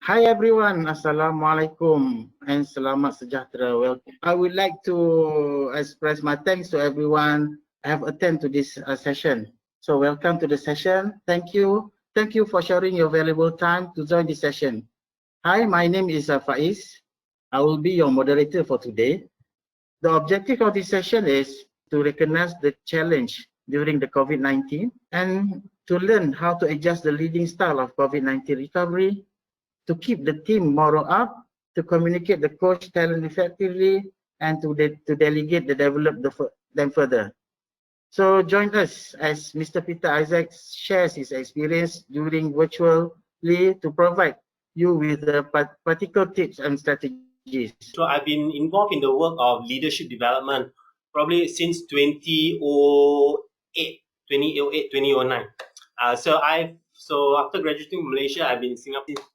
Hi everyone, Assalamualaikum and Selamat Sejahtera. Welcome. I would like to express my thanks to everyone who have attended to this session. So welcome to the session. Thank you. Thank you for sharing your valuable time to join this session. Hi, my name is Faiz. I will be your moderator for today. The objective of this session is to recognize the challenge during the COVID-19 and to learn how to adjust the leading style of COVID-19 recovery, to keep the team moral up, to communicate the coach talent effectively, and to delegate the them further. So join us as Mr. Peter Isaac shares his experience during virtually to provide you with the practical tips and strategies. So I've been involved in the work of leadership development probably since 2008, 2009. So after graduating from Malaysia, I've been in Singapore since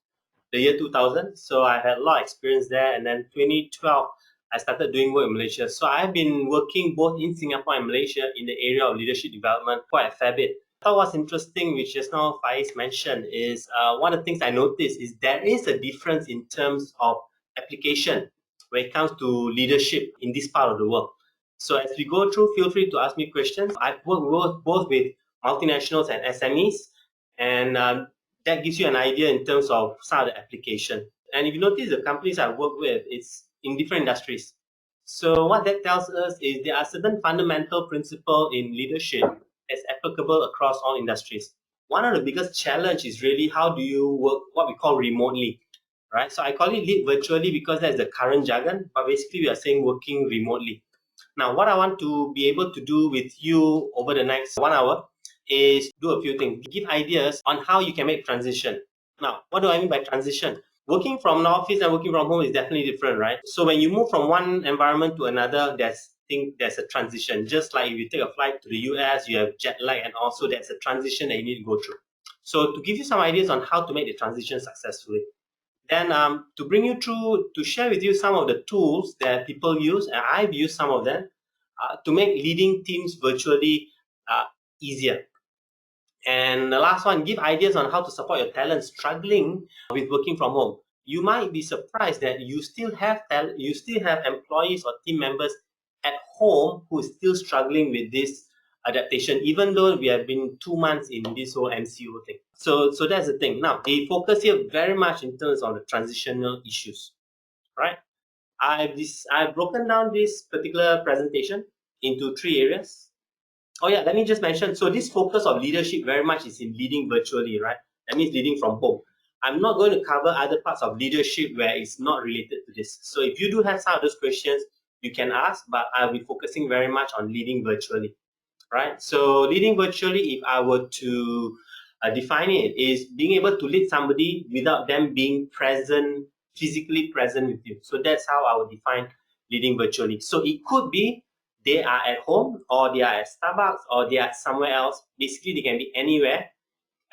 the year 2000. So I had a lot of experience there. And then 2012, I started doing work in Malaysia. So I've been working both in Singapore and Malaysia in the area of leadership development quite a fair bit. I thought what's interesting, which just now Faiz mentioned, is one of the things I noticed is there is a difference in terms of application when it comes to leadership in this part of the world. So as we go through, feel free to ask me questions. I've worked both with multinationals and SMEs, and that gives you an idea in terms of some of the application. And if you notice the companies I work with, it's in different industries. So what that tells us is there are certain fundamental principles in leadership that's applicable across all industries. One of the biggest challenge is really how do you work what we call remotely, right? So I call it lead virtually because that's the current jargon, but basically we are saying working remotely. Now, what I want to be able to do with you over the next 1 hour is do a few things, give ideas on how you can make transition. Now, what do I mean by transition? Working from the office and working from home is definitely different, right? So when you move from one environment to another, there's a transition. Just like if you take a flight to the US, you have jet lag, and also there's a transition that you need to go through. So to give you some ideas on how to make the transition successfully, then to bring you through, to share with you some of the tools that people use, and I've used some of them, to make leading teams virtually easier. And the last one, give ideas on how to support your talent struggling with working from home. You might be surprised that you still have employees or team members at home who is still struggling with this adaptation, even though we have been 2 months in this whole MCO thing. So that's the thing. Now, they focus here very much in terms of the transitional issues, right? I've broken down this particular presentation into 3 areas. Oh yeah, let me just mention, so this focus of leadership very much is in leading virtually, right? That means leading from home. I'm not going to cover other parts of leadership where it's not related to this. So if you do have some of those questions, you can ask, but I'll be focusing very much on leading virtually, right? So leading virtually, if I were to define it, is being able to lead somebody without them being present, physically present with you. So that's how I would define leading virtually. So it could be they are at home, or they are at Starbucks, or they are somewhere else. Basically, they can be anywhere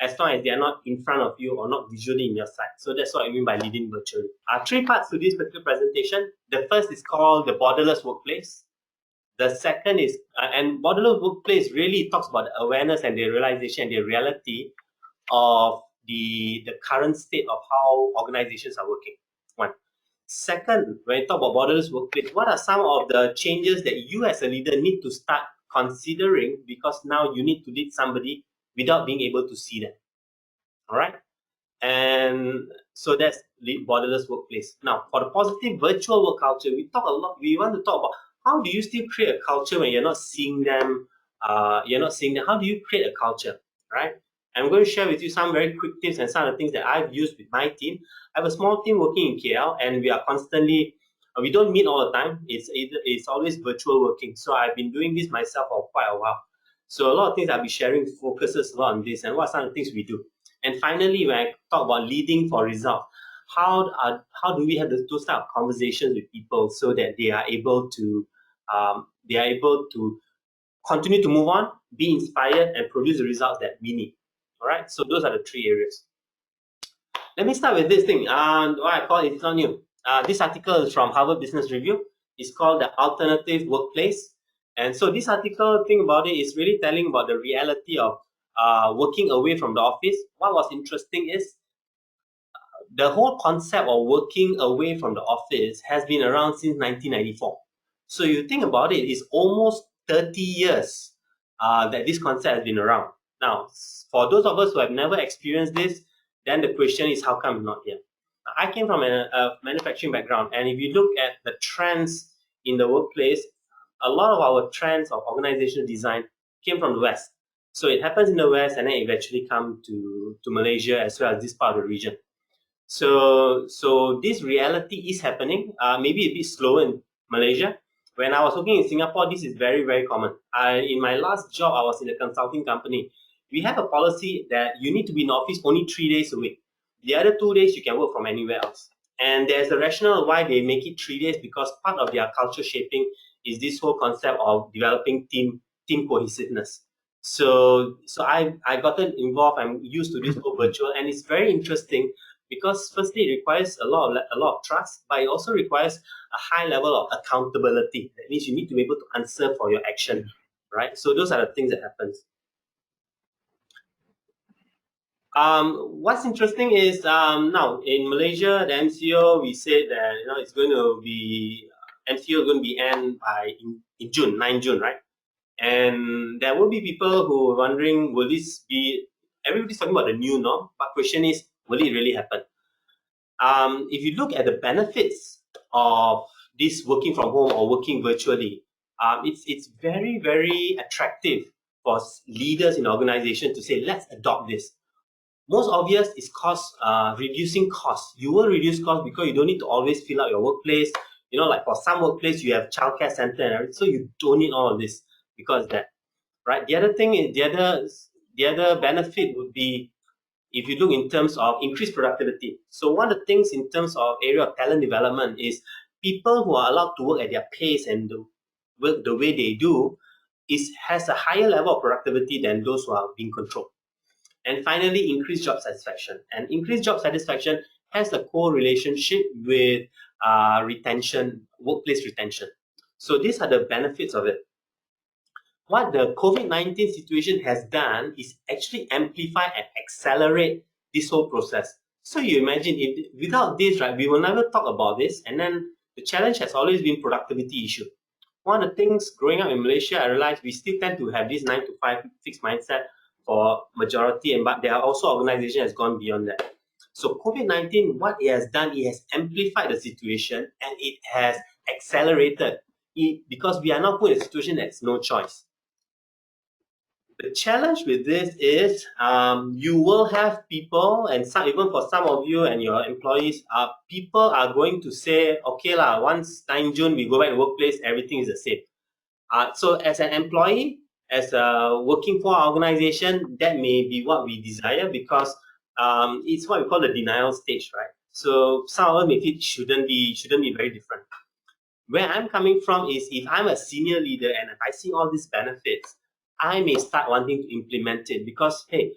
as long as they are not in front of you or not visually in your sight. So that's what I mean by leading virtually. 3 parts to this particular presentation. The first is called the borderless workplace. The second is, and borderless workplace really talks about the awareness and the realization and the reality of the current state of how organizations are working. One. Second, when you talk about borderless workplace, what are some of the changes that you as a leader need to start considering, because now you need to lead somebody without being able to see them. All right? And so that's the borderless workplace. Now, for the positive virtual work culture, we want to talk about how do you still create a culture when you're not seeing them, How do you create a culture, right? I'm going to share with you some very quick tips and some of the things that I've used with my team. I have a small team working in KL, and we are constantly, we don't meet all the time. It's always virtual working. So I've been doing this myself for quite a while. So a lot of things I'll be sharing focuses a lot on this and what are some of the things we do. And finally, when I talk about leading for results, how do we have those type of conversations with people so that they are able to continue to move on, be inspired, and produce the results that we need. All right. So those are the 3 areas. Let me start with this thing. What I call it's not new. This article is from Harvard Business Review. It's called The Alternative Workplace. And so this article, thing about it, is really telling about the reality of working away from the office. What was interesting is the whole concept of working away from the office has been around since 1994. So you think about it, it's almost 30 years that this concept has been around. Now, for those of us who have never experienced this, then the question is, how come not here? I came from a manufacturing background, and if you look at the trends in the workplace, a lot of our trends of organizational design came from the West. So it happens in the West, and then eventually come to Malaysia as well as this part of the region. So this reality is happening, maybe a bit slower in Malaysia. When I was working in Singapore, this is very, very common. In my last job, I was in a consulting company. We have a policy that you need to be in office only 3 days a week. The other 2 days, you can work from anywhere else. And there's a rationale why they make it 3 days, because part of their culture shaping is this whole concept of developing team cohesiveness. So I gotten involved. I'm used to this whole virtual, and it's very interesting because firstly it requires a lot of trust, but it also requires a high level of accountability. That means you need to be able to answer for your action, right? So those are the things that happens. What's interesting is now in Malaysia, the MCO, we said that it's going to be MCO going to be end by in June, 9 June, right? And there will be people who are wondering, will this be? Everybody's talking about the new norm, but question is, will it really happen? If you look at the benefits of this working from home or working virtually, it's very, very attractive for leaders in organization to say, let's adopt this. Most obvious is reducing costs. You will reduce costs because you don't need to always fill out your workplace. Like for some workplace, you have childcare center and everything, so you don't need all of this because of that, right? The other thing is the other benefit would be if you look in terms of increased productivity. So one of the things in terms of area of talent development is people who are allowed to work at their pace and work the way they do has a higher level of productivity than those who are being controlled. And finally, increased job satisfaction. And increased job satisfaction has a co-relationship with retention, workplace retention. So these are the benefits of it. What the COVID-19 situation has done is actually amplify and accelerate this whole process. So you imagine, without this, right, we will never talk about this. And then the challenge has always been productivity issue. One of the things growing up in Malaysia, I realized we still tend to have this 9 to 5 fixed mindset for majority, but there are also organizations that has gone beyond that. So COVID-19, what it has done, it has amplified the situation and it has accelerated it because we are now put in a situation that's no choice. The challenge with this is you will have people, and even for some of you and your employees, people are going to say, okay lah, once 9 June we go back to workplace, everything is the same. So as an employee, as a working for our organization, that may be what we desire because it's what we call the denial stage, right? So some of them may feel shouldn't be very different. Where I'm coming from is if I'm a senior leader and if I see all these benefits, I may start wanting to implement it because, hey,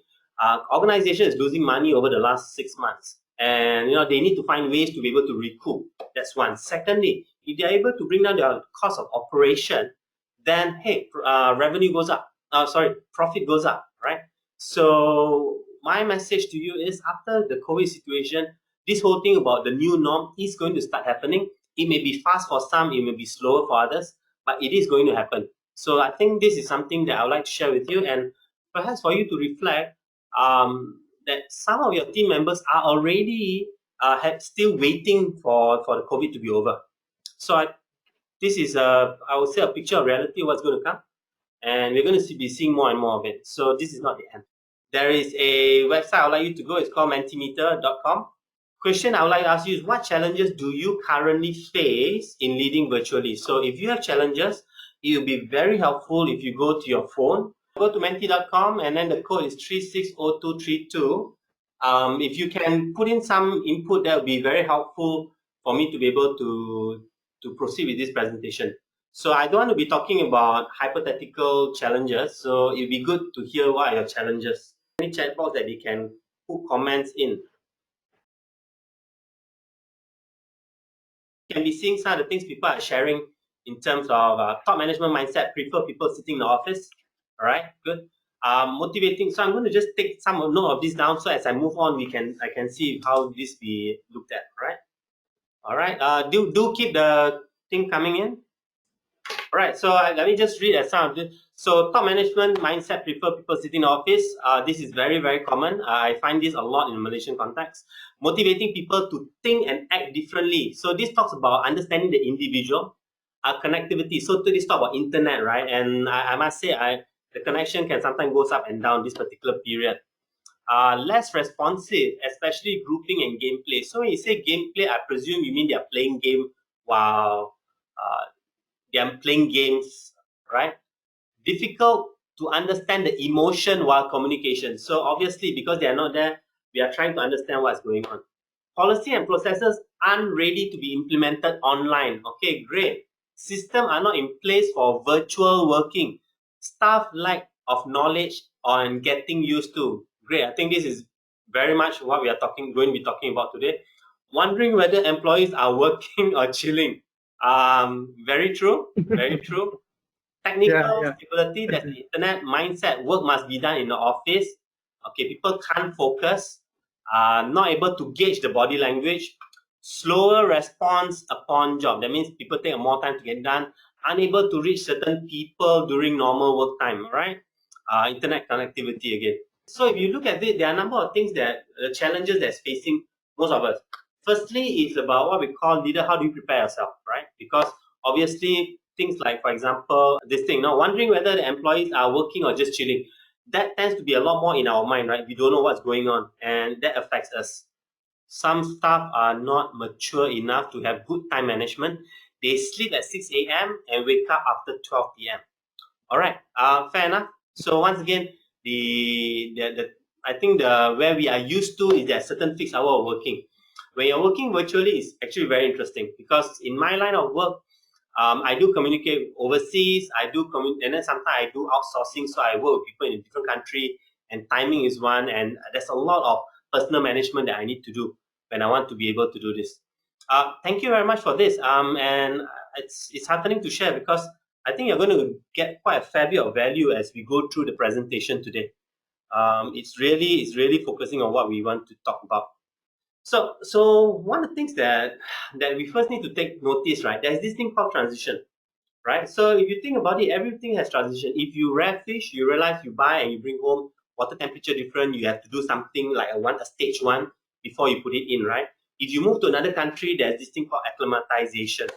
organization is losing money over the last 6 months. And they need to find ways to be able to recoup. That's one. Secondly, if they're able to bring down their cost of operation, then hey, revenue goes up. Profit goes up, right? So my message to you is after the COVID situation, this whole thing about the new norm is going to start happening. It may be fast for some, it may be slower for others, but it is going to happen. So I think this is something that I would like to share with you, and perhaps for you to reflect that some of your team members are already still waiting for the COVID to be over. So this is I would say a picture of reality of what's going to come, and we're going to be seeing more and more of it. So this is not the end. There is a website I would like you to go. It's called mentimeter.com. Question I would like to ask you is, what challenges do you currently face in leading virtually? So if you have challenges, it will be very helpful if you go to your phone, go to menti.com, and then the code is 360232. If you can put in some input, that will be very helpful for me to be able to proceed with this presentation. So I don't want to be talking about hypothetical challenges, so it will be good to hear what are your challenges. Any chat box that you can put comments in. Can be seeing some of the things people are sharing in terms of top management mindset, prefer people sitting in the office. All right, good. Motivating. So I'm going to just take some note of this down. So as I move on, I can see how this be looked at. Right. All right. Do keep the thing coming in. All right. So let me just read some of this. So top management mindset prefer people sitting in the office. This is very, very common. I find this a lot in Malaysian context. Motivating people to think and act differently. So this talks about understanding the individual, connectivity. So to this talk about internet, right? And I must say, the connection can sometimes goes up and down this particular period. Less responsive, especially grouping and gameplay. So when you say gameplay, I presume you mean they're playing game while they're playing games, right? Difficult to understand the emotion while communication. So obviously, because they are not there, we are trying to understand what's going on. Policy and processes aren't ready to be implemented online. Okay, great. Systems are not in place for virtual working. Staff lack of knowledge on getting used to. Great. I think this is very much what we are going to be talking about today. Wondering whether employees are working or chilling. Very true. Very true. Technical Yeah. stability, that's the internet mindset. Work must be done in the office. Okay, people can't focus, not able to gauge the body language, slower response upon job. That means people take more time to get done, unable to reach certain people during normal work time, right? Internet connectivity again. So if you look at it, there are a number of things that the challenges that's facing most of us. Firstly, it's about what we call leader. How do you prepare yourself, right? Because obviously things like, for example, this thing, now wondering whether the employees are working or just chilling. That tends to be a lot more in our mind, right? We don't know what's going on, and that affects us. Some staff are not mature enough to have good time management. They sleep at 6 a.m. and wake up after 12 p.m. All right, fair enough. So once again, the I think the where we are used to is that certain fixed hour of working. When you're working virtually, is actually very interesting because in my line of work, I do communicate overseas. And then sometimes I do outsourcing. So I work with people in a different country, and timing is one. And there's a lot of personal management that I need to do when I want to be able to do this. Thank you very much for this. And it's heartening to share because I think you're going to get quite a fair bit of value as we go through the presentation today. It's really focusing on what we want to talk about. So one of the things that we first need to take notice, right? There's this thing called transition, right? So if you think about it, everything has transition. If you rear fish, you realize you buy and you bring home, water temperature different, you have to do something like a stage one before you put it in, right? If you move to another country, there's this thing called acclimatization.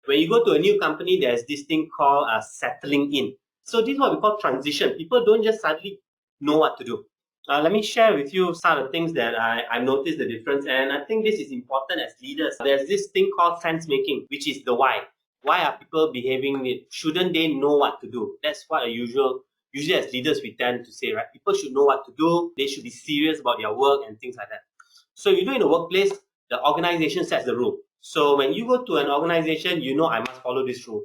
When you go to a new company, there's this thing called settling in. So this is what we call transition. People don't just suddenly know what to do. Let me share with you some of the things that I've noticed the difference, and I think this is important as leaders. There's this thing called sense making, which is the why. Why are people behaving it? Shouldn't they know what to do? That's what usually as leaders we tend to say, right? People should know what to do. They should be serious about their work and things like that. So you do in the workplace, the organization sets the rule. So when you go to an organization, you know I must follow this rule.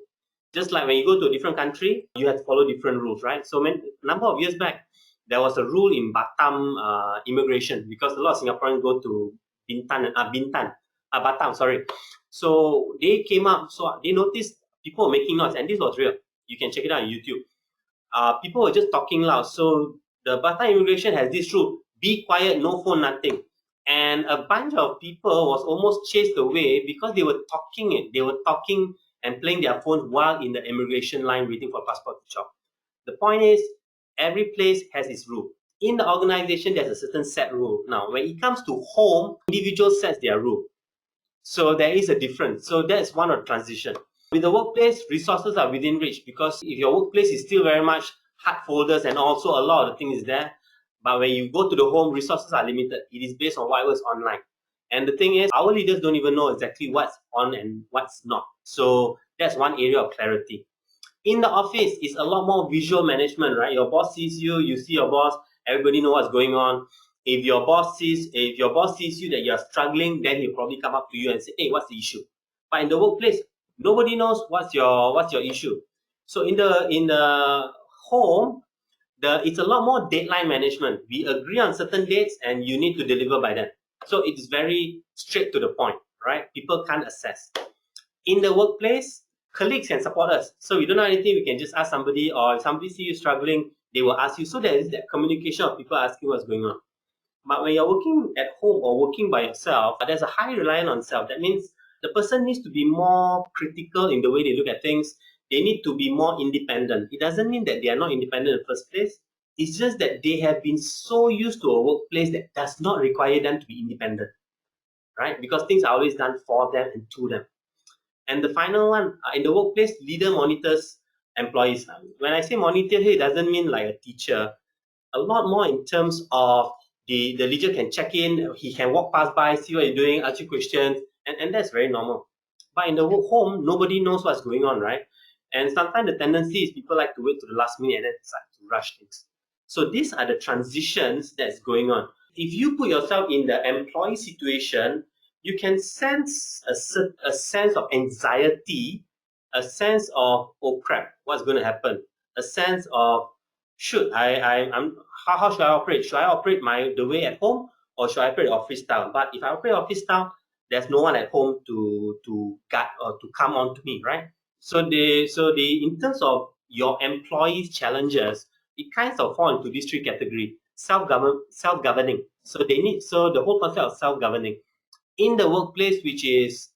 Just like when you go to a different country, you have to follow different rules, right? So a number of years back, there was a rule in Batam immigration because a lot of Singaporeans go to Batam, sorry. So they came up, so they noticed people were making noise, and this was real. You can check it out on YouTube. People were just talking loud. So the Batam immigration has this rule: be quiet, no phone, nothing. And a bunch of people was almost chased away because they were talking. They were talking and playing their phones while in the immigration line waiting for passport to chop. The point is, every place has its rule. In the organization, there's a certain set rule. Now, when it comes to home, individuals set their rule. So there is a difference. So that's one of the transition. With the workplace, resources are within reach because if your workplace is still very much hard folders and also a lot of the things is there, but when you go to the home, resources are limited. It is based on what was online. And the thing is, our leaders don't even know exactly what's on and what's not. So that's one area of clarity. In the office, it's a lot more visual management, right? Your boss sees you, you see your boss, everybody know what's going on. If your boss sees you that you're struggling, then he'll probably come up to you and say, hey, what's the issue? But in the workplace, nobody knows what's your issue. So in the home, it's a lot more deadline management. We agree on certain dates and you need to deliver by then. So it's very straight to the point, right? People can't assess. In the workplace, colleagues can support us. So we don't know anything, we can just ask somebody, or if somebody see you struggling, they will ask you. So there is that communication of people asking what's going on. But when you're working at home or working by yourself, there's a high reliance on self. That means the person needs to be more critical in the way they look at things. They need to be more independent. It doesn't mean that they are not independent in the first place. It's just that they have been so used to a workplace that does not require them to be independent, right? Because things are always done for them and to them. And the final one, in the workplace, leader monitors employees. When I say monitor here, it doesn't mean like a teacher. A lot more in terms of the leader can check in, he can walk past by, see what you're doing, ask you questions, and that's very normal. But in the work home, nobody knows what's going on, right? And sometimes the tendency is people like to wait to the last minute and then decide to rush things. So these are the transitions that's going on. If you put yourself in the employee situation, you can sense a sense of anxiety, a sense of, oh crap, what's going to happen? A sense of, how should I operate? Should I operate the way at home, or should I operate office style? But if I operate office style, there's no one at home to guide or to come on to me, right? So in terms of your employees' challenges, it kind of fall into these three categories. Self-governing. So the whole concept of self-governing in the workplace, which is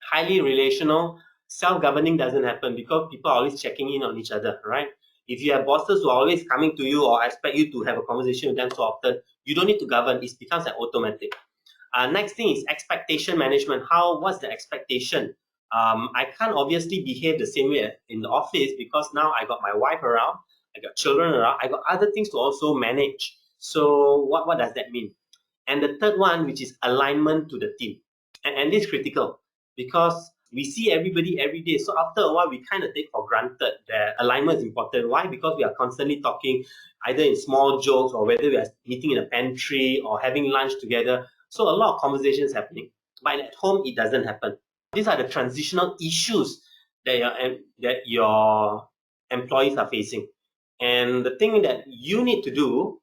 highly relational, self-governing doesn't happen because people are always checking in on each other, right? If you have bosses who are always coming to you or expect you to have a conversation with them so often, you don't need to govern. It becomes an automatic. Next thing is expectation management. What's the expectation? I can't obviously behave the same way in the office because now I got my wife around, I got children around, I got other things to also manage. So what does that mean? And the third one, which is alignment to the team. And this is critical because we see everybody every day. So after a while, we kind of take for granted that alignment is important. Why? Because we are constantly talking either in small jokes or whether we are meeting in a pantry or having lunch together. So a lot of conversations happening. But at home, it doesn't happen. These are the transitional issues that your employees are facing. And the thing that you need to do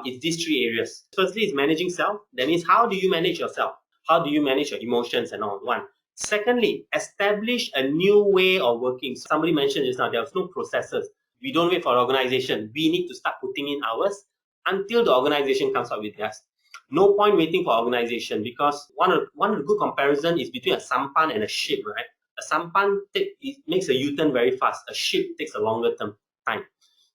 is these three areas. Firstly, is managing self. That means how do you manage yourself? How do you manage your emotions and all? One. Secondly, establish a new way of working. Somebody mentioned just now, there's no processes. We don't wait for an organization. We need to start putting in hours until the organization comes up with theirs. No point waiting for organization because one of the good comparison is between a sampan and a ship, right? A sampan it makes a U-turn very fast. A ship takes a longer time.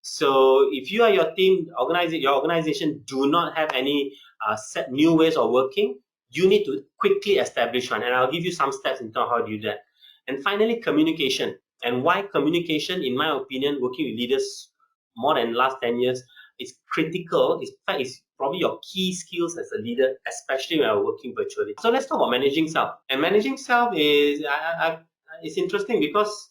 So if you are your team, your organization do not have any set new ways of working, you need to quickly establish one. And I'll give you some steps in terms of how to do that. And finally, communication. And why communication, in my opinion, working with leaders more than the last 10 years, is critical. In fact, it's probably your key skills as a leader, especially when you're working virtually. So let's talk about managing self. And managing self is it's interesting because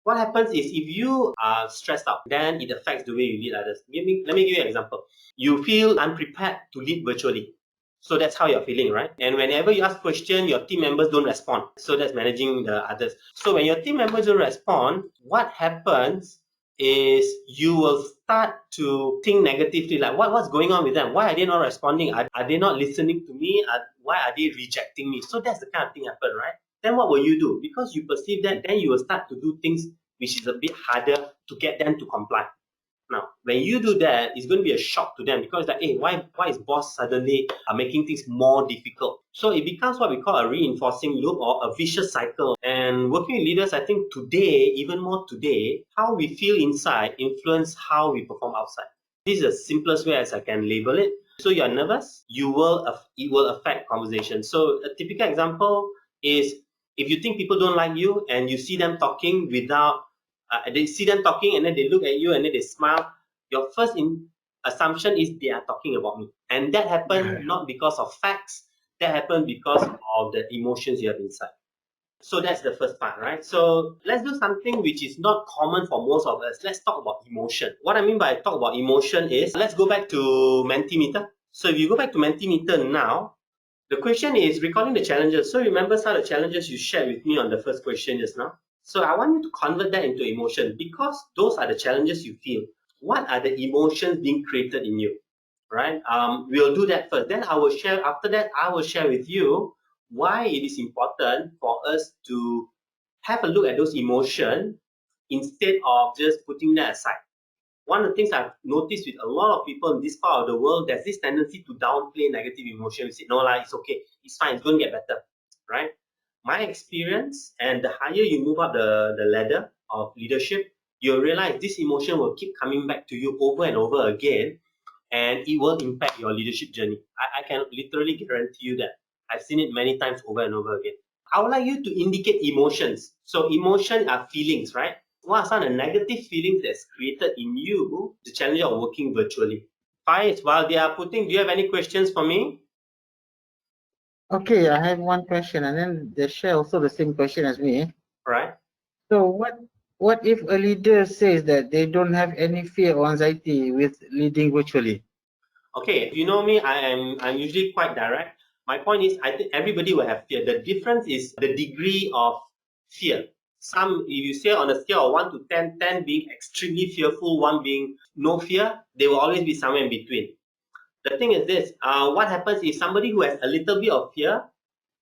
what happens is if you are stressed out, then it affects the way you lead others. Let me give you an example. You feel unprepared to lead virtually. So that's how you're feeling, right? And whenever you ask questions, your team members don't respond. So that's managing the others. So when your team members don't respond, what happens is you will start to think negatively, like what's going on with them? Why are they not responding? Are they not listening to me? Why are they rejecting me? So that's the kind of thing happen, right? Then what will you do? Because you perceive that, then you will start to do things which is a bit harder to get them to comply. Now, when you do that, it's going to be a shock to them because like, hey, why is boss suddenly making things more difficult? So it becomes what we call a reinforcing loop or a vicious cycle. And working with leaders, I think today, even more today, how we feel inside influence how we perform outside. This is the simplest way as I can label it. So you're nervous, it will affect conversation. So a typical example is if you think people don't like you and you see them talking without they see them talking and then they look at you and then they smile, your first assumption is they are talking about me. And that happened not because of facts, that happened because of the emotions you have inside. So that's the first part, right? So let's do something which is not common for most of us. Let's talk about emotion. What I mean by talk about emotion is, let's go back to Mentimeter. So if you go back to Mentimeter now, the question is recalling the challenges. So remember some of the challenges you shared with me on the first question just now. So I want you to convert that into emotion because those are the challenges you feel. What are the emotions being created in you, right? We'll do that first. Then I will share, after that, I will share with you why it is important for us to have a look at those emotions instead of just putting that aside. one of the things I've noticed with a lot of people in this part of the world, there's this tendency to downplay negative emotion. We say, no, it's okay, it's fine, it's going to get better, right? My experience, and the higher you move up the ladder of leadership, you'll realize this emotion will keep coming back to you over and over again, and it will impact your leadership journey. I can literally guarantee you that. I've seen it many times over and over again. I would like you to indicate emotions. So emotion are feelings, right? What are some of the negative feelings that's created in you, the challenge of working virtually? Faiz, while they are putting, do you have any questions for me? Okay, I have one question, and then they share also the same question as me. All right. So what if a leader says that they don't have any fear or anxiety with leading virtually? Okay, if you know me, I'm usually quite direct. My point is, I think everybody will have fear. The difference is the degree of fear. Some, if you say on a scale of 1 to 10, 10 being extremely fearful, 1 being no fear, they will always be somewhere in between. The thing is this, what happens is somebody who has a little bit of fear,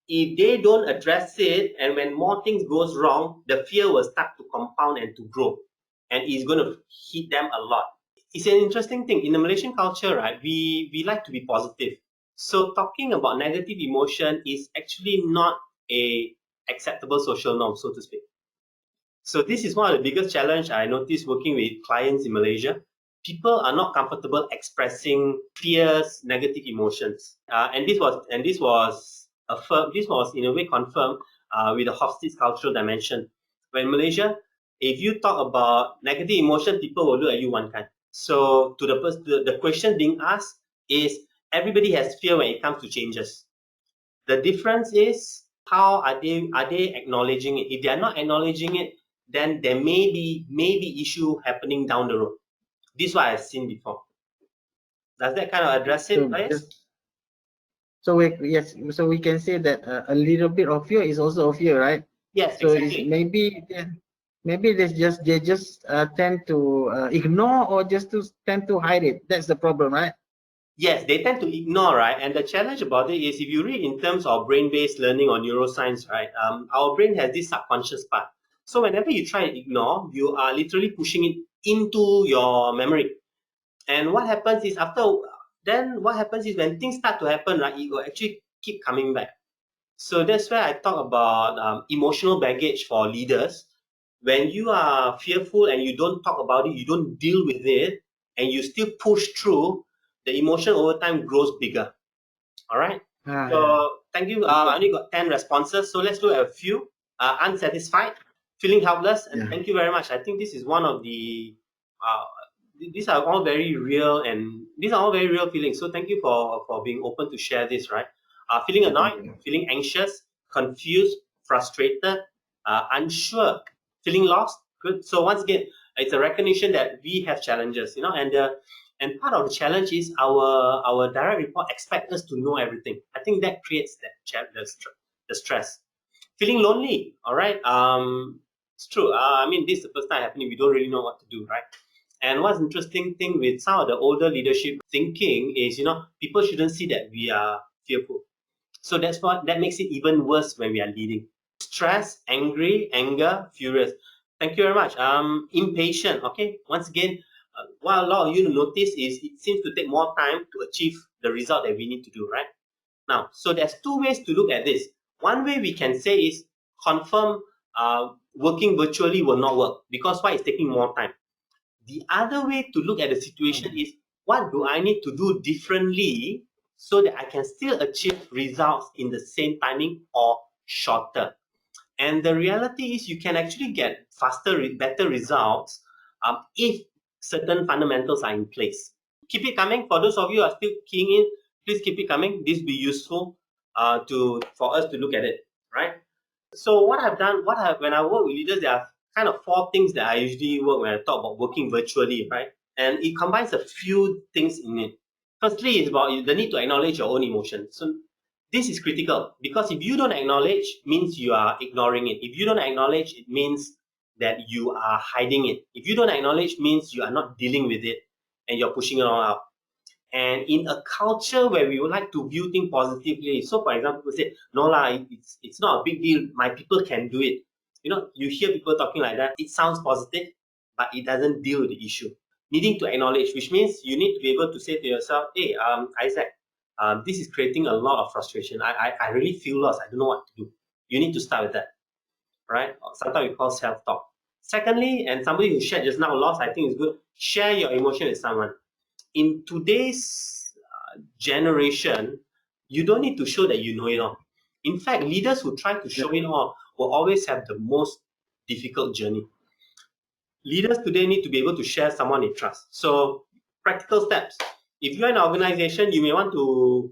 if they don't address it, and when more things goes wrong, the fear will start to compound and to grow, and it's going to hit them a lot. It's an interesting thing in the Malaysian culture, right? We like to be positive, so talking about negative emotion is actually not a acceptable social norm, so to speak. So this is one of the biggest challenge I noticed working with clients in Malaysia. People are not comfortable expressing fears, negative emotions, and this was affirmed. This was in a way confirmed with the Hofstede cultural dimension. When Malaysia, if you talk about negative emotion, people will look at you one kind. So to the question being asked is, everybody has fear when it comes to changes. The difference is, how are they acknowledging it? If they are not acknowledging it, then there may be issue happening down the road. This is what I've seen before. Does that kind of address it, So guys? so we can say that a little bit of fear is also a fear, right? Yes, So it's exactly. maybe they just tend to ignore or just to tend to hide it. That's the problem, right? Yes, they tend to ignore, right? And the challenge about it is, if you read in terms of brain-based learning or neuroscience, right? Our brain has this subconscious part. So whenever you try and ignore, you are literally pushing it into your memory. And what happens is, when things start to happen, right, it will actually keep coming back. So that's where I talk about emotional baggage for leaders. When you are fearful and you don't talk about it, you don't deal with it, and you still push through, the emotion over time grows bigger. All right. Yeah. So thank you. I Okay. only got 10 responses. So let's look at a few. Unsatisfied, feeling helpless, and Yeah. thank you very much. I think this is one of the, uh, these are all very real, and these are all very real feelings. So thank you for being open to share this, right? Feeling Thank annoyed, you. feeling anxious, confused, frustrated, unsure, feeling lost. Good. So once again, it's a recognition that we have challenges, and part of the challenge is our direct report expect us to know everything. I think that creates the stress. Feeling lonely, all right. It's true. I mean, this is the first time happening. We don't really know what to do, right? And what's interesting thing with some of the older leadership thinking is, people shouldn't see that we are fearful. So that makes it even worse when we are leading. Stress, angry, anger, furious. Thank you very much. Impatient. Okay. Once again, what a lot of you notice is, it seems to take more time to achieve the result that we need to do, right? Now, so there's two ways to look at this. One way we can say is, confirm working virtually will not work, because why? It's taking more time. The other way to look at the situation is, what do I need to do differently so that I can still achieve results in the same timing or shorter? And the reality is, you can actually get faster, better results if certain fundamentals are in place. Keep it coming. For those of you who are still keying in, please keep it coming. This will be useful for us to look at it, right? So what I've done, when I work with leaders, there are kind of 4 things that I usually work when I talk about working virtually, right? And it combines a few things in it. Firstly, it's about the need to acknowledge your own emotions. So this is critical, because if you don't acknowledge, means you are ignoring it. If you don't acknowledge, it means that you are hiding it. If you don't acknowledge, means you are not dealing with it and you're pushing it all out. And in a culture where we would like to view things positively, so for example, we say, no lah, it's not a big deal, my people can do it. You hear people talking like that, it sounds positive, but it doesn't deal with the issue. needing to acknowledge, which means you need to be able to say to yourself, hey, Isaac, this is creating a lot of frustration. I really feel lost. I don't know what to do. You need to start with that, right? Sometimes we call self-talk. Secondly, and somebody who shared just now, loss, I think is good, share your emotion with someone. In today's generation, you don't need to show that you know it all. In fact, leaders who try to show it all will always have the most difficult journey. Leaders today need to be able to share someone they trust. So, practical steps. If you're in an organization, you may want to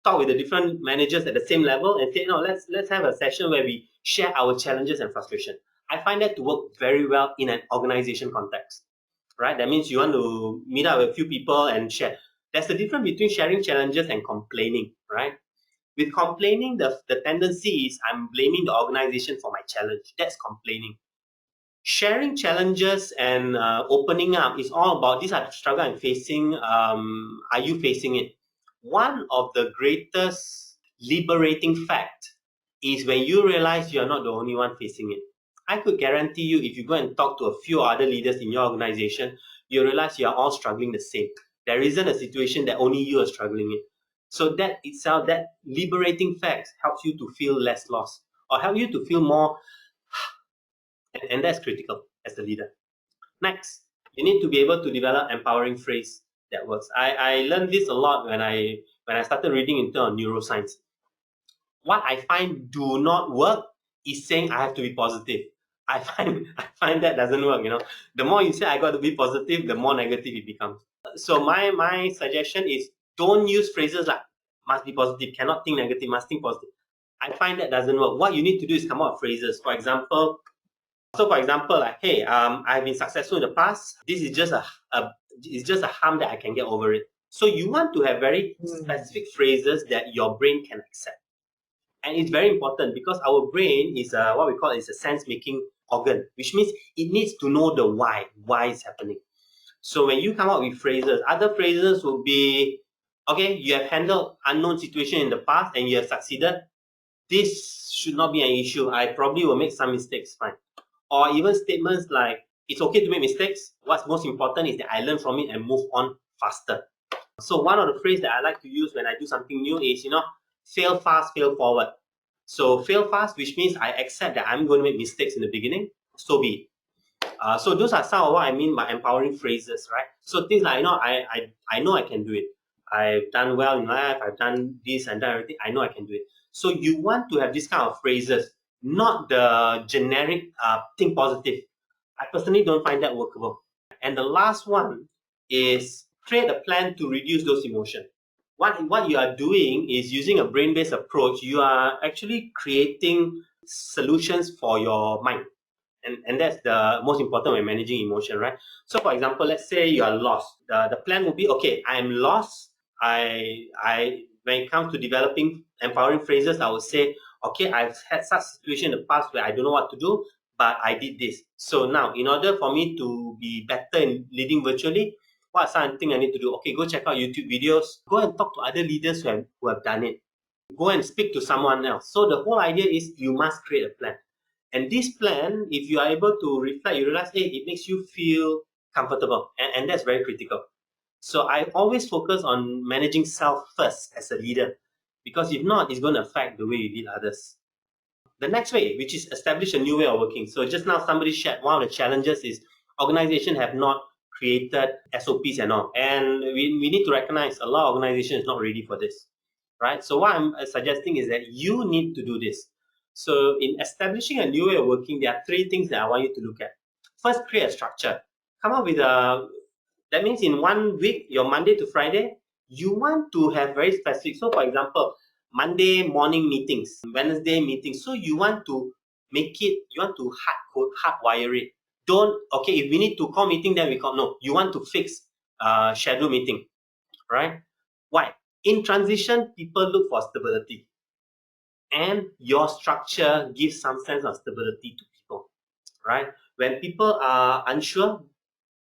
talk with the different managers at the same level and say, no, let's have a session where we share our challenges and frustration. I find that to work very well in an organization context, right? That means you want to meet up with a few people and share. There's a difference between sharing challenges and complaining, right? With complaining, the tendency is I'm blaming the organization for my challenge. That's complaining. Sharing challenges and opening up is all about, these are the struggle I'm facing. Are you facing it? One of the greatest liberating fact is when you realize you're not the only one facing it. I could guarantee you, if you go and talk to a few other leaders in your organization, you realize you're all struggling the same. There isn't a situation that only you are struggling in. So that itself, that liberating fact helps you to feel less lost or help you to feel more, and that's critical as a leader. Next, you need to be able to develop empowering phrase that works. I learned this a lot when I started reading into neuroscience. What I find do not work is saying I have to be positive. I find that doesn't work. The more you say I got to be positive, the more negative it becomes. So my suggestion is, don't use phrases like must be positive, cannot think negative, must think positive. I find that doesn't work. What you need to do is come up with phrases. For example, like, hey, I've been successful in the past. This is just a hump that I can get over it. So you want to have very specific phrases that your brain can accept. And it's very important because our brain is what we call is a sense-making organ, which means it needs to know the why it's happening. So when you come up with phrases, other phrases will be, okay, you have handled unknown situation in the past and you have succeeded. This should not be an issue. I probably will make some mistakes, fine. Or even statements like, it's okay to make mistakes. What's most important is that I learn from it and move on faster. So one of the phrases that I like to use when I do something new is, fail fast, fail forward. So fail fast, which means I accept that I'm going to make mistakes in the beginning, so be it. So those are some of what I mean by empowering phrases, right? So things like, I know I can do it. I've done well in life. I've done this and done everything. I know I can do it. So you want to have this kind of phrases, not the generic think positive. I personally don't find that workable. And the last one is create a plan to reduce those emotions. What you are doing is using a brain-based approach. You are actually creating solutions for your mind. And that's the most important when managing emotion, right? So for example, let's say you are lost. The plan will be, okay, I'm lost. When it comes to developing empowering phrases, I would say, okay, I've had such situation in the past where I don't know what to do, but I did this. So now, in order for me to be better in leading virtually, what are some things I need to do? Okay, go check out YouTube videos. Go and talk to other leaders who have done it. Go and speak to someone else. So the whole idea is you must create a plan. And this plan, if you are able to reflect, you realize, hey, it makes you feel comfortable. And that's very critical. So I always focus on managing self first as a leader, because if not, it's going to affect the way you lead others. The next way, which is establish a new way of working. So just now somebody shared one of the challenges is organizations have not created SOPs and all. And we need to recognize a lot of organizations is not ready for this, right? So what I'm suggesting is that you need to do this. So in establishing a new way of working, there are three things that I want you to look at. First, create a structure. Come up with that means in 1 week, your Monday to Friday, you want to have very specific. So for example, Monday morning meetings, Wednesday meetings. So you want to make it, you want to hardwire it. Okay, if we need to call meeting, then we call. No, you want to fix schedule meeting, right? Why? In transition, people look for stability. And your structure gives some sense of stability to people, right? When people are unsure,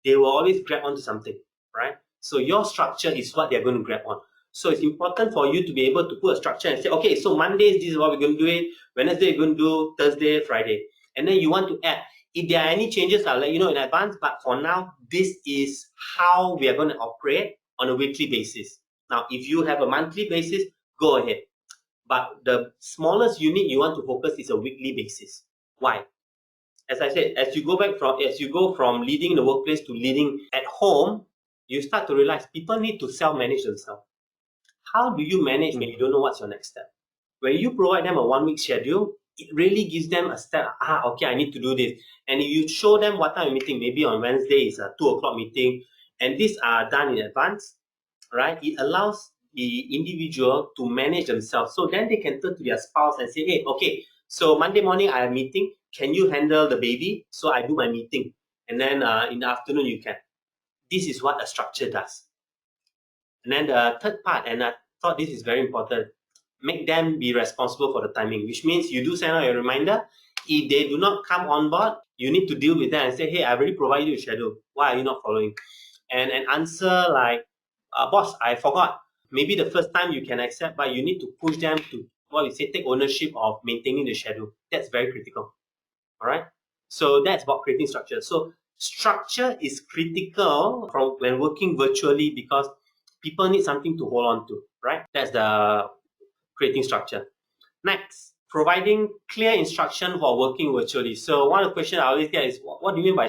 they will always grab onto something, right? So your structure is what they're going to grab on. So it's important for you to be able to put a structure and say, okay, so Mondays, this is what we're going to do it. Wednesday, we're going to do Thursday, Friday. And then you want to add, If there are any changes, I'll let you know in advance. But for now, this is how we are going to operate on a weekly basis. Now, if you have a monthly basis, go ahead. But the smallest unit you want to focus is a weekly basis. Why? As I said, as you go from leading in the workplace to leading at home, you start to realize people need to self-manage themselves. How do you manage when you don't know what's your next step? When you provide them a 1-week schedule, it really gives them a step. Okay, I need to do this. And if you show them what time meeting, maybe on Wednesday is a 2 o'clock meeting, and these are done in advance, right? It allows the individual to manage themselves. So then they can turn to their spouse and say, hey, okay, so Monday morning I have a meeting. Can you handle the baby? So I do my meeting. And then in the afternoon you can. This is what a structure does. And then the third part, and I thought this is very important, make them be responsible for the timing, which means you do send out a reminder. If they do not come on board, you need to deal with them and say, hey, I've already provided you a schedule. Why are you not following? And an answer like, boss, I forgot. Maybe the first time you can accept, but you need to push them to, what we say, take ownership of maintaining the schedule. That's very critical. All right. So that's about creating structure. So structure is critical from when working virtually because people need something to hold on to, right? That's the creating structure. Next, providing clear instruction for working virtually. So one of the questions I always get is, what do you mean by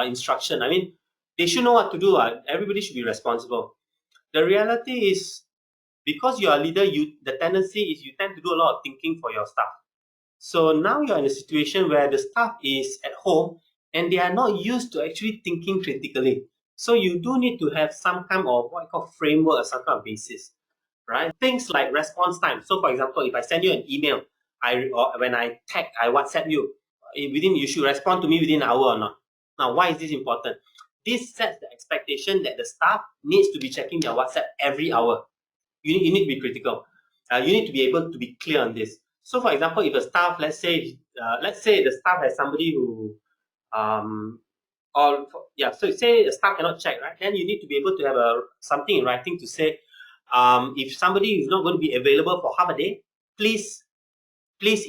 instruction? I mean, they should know what to do. Everybody should be responsible. The reality is, because you are a leader, the tendency is you tend to do a lot of thinking for your staff. So now you're in a situation where the staff is at home and they are not used to actually thinking critically. So you do need to have some kind of what I call framework or some kind of basis, right? Things like response time. So for example, if I send you an email, or when I WhatsApp you, you should respond to me within an hour or not. Now, why is this important? This sets the expectation that the staff needs to be checking their WhatsApp every hour. You need to be critical. You need to be able to be clear on this. So, for example, if a staff, let's say the staff has somebody who, so say the staff cannot check, right? Then you need to be able to have something in writing to say, if somebody is not going to be available for half a day, please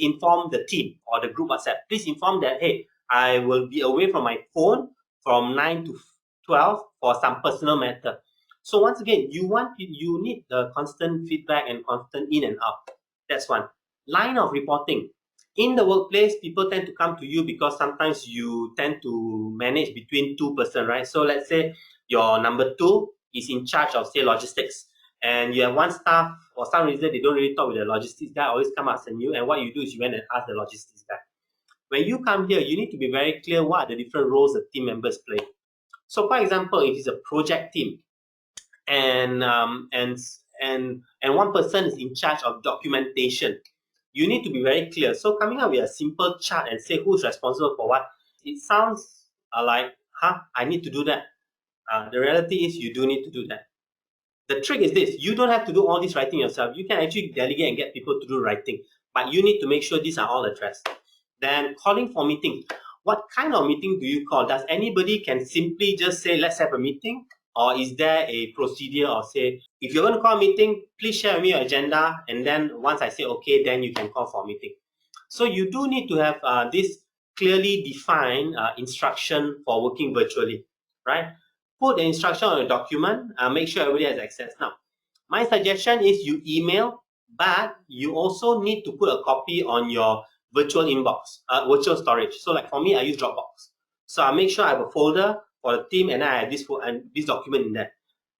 inform the team or the group WhatsApp. Please inform that, hey, I will be away from my phone from 9 to 12 for some personal matter. So once again, you need the constant feedback and constant in and out. That's one. Line of reporting. In the workplace, people tend to come to you because sometimes you tend to manage between two person, right? So let's say your number 2 is in charge of, say, logistics, and you have one staff, for some reason they don't really talk with the logistics guy, always come asking you, and what you do is you went and ask the logistics guy. When you come here, you need to be very clear what are the different roles the team members play. So for example, if it's a project team, and one person is in charge of documentation, you need to be very clear. So coming up with a simple chart and say who's responsible for what, it sounds like, I need to do that. The reality is you do need to do that. The trick is this: you don't have to do all this writing yourself. You can actually delegate and get people to do writing, but you need to make sure these are all addressed. Then calling for meeting. What kind of meeting do you call? Does anybody can simply just say, let's have a meeting? Or is there a procedure, or say, if you're going to call a meeting, please share with me your agenda, and then once I say okay, then you can call for a meeting. So you do need to have this clearly defined instruction for working virtually, right? Put the instruction on a document, make sure everybody has access. Now, my suggestion is you email, but you also need to put a copy on your virtual inbox, virtual storage. So like for me, I use Dropbox. So I make sure I have a folder for the team, and I have this document in there.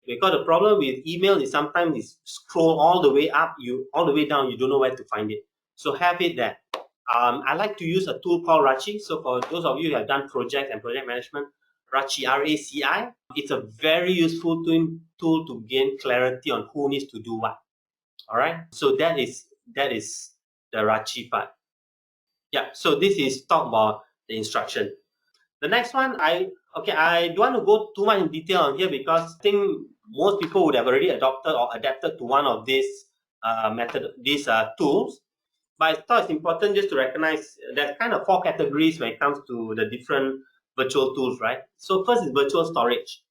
Because the problem with email is sometimes you scroll all the way up, all the way down, you don't know where to find it. So have it there. I like to use a tool called Rachi. So for those of you who have done project and project management, Rachi, RACI, it's a very useful tool to gain clarity on who needs to do what. All right. So that is the Rachi part. Yeah. So this is talk about the instruction. The next one, I don't want to go too much in detail on here because I think most people would have already adopted or adapted to one of these tools. But I thought it's important just to recognize there's kind of 4 categories when it comes to the different virtual tools, right? So first is virtual storage.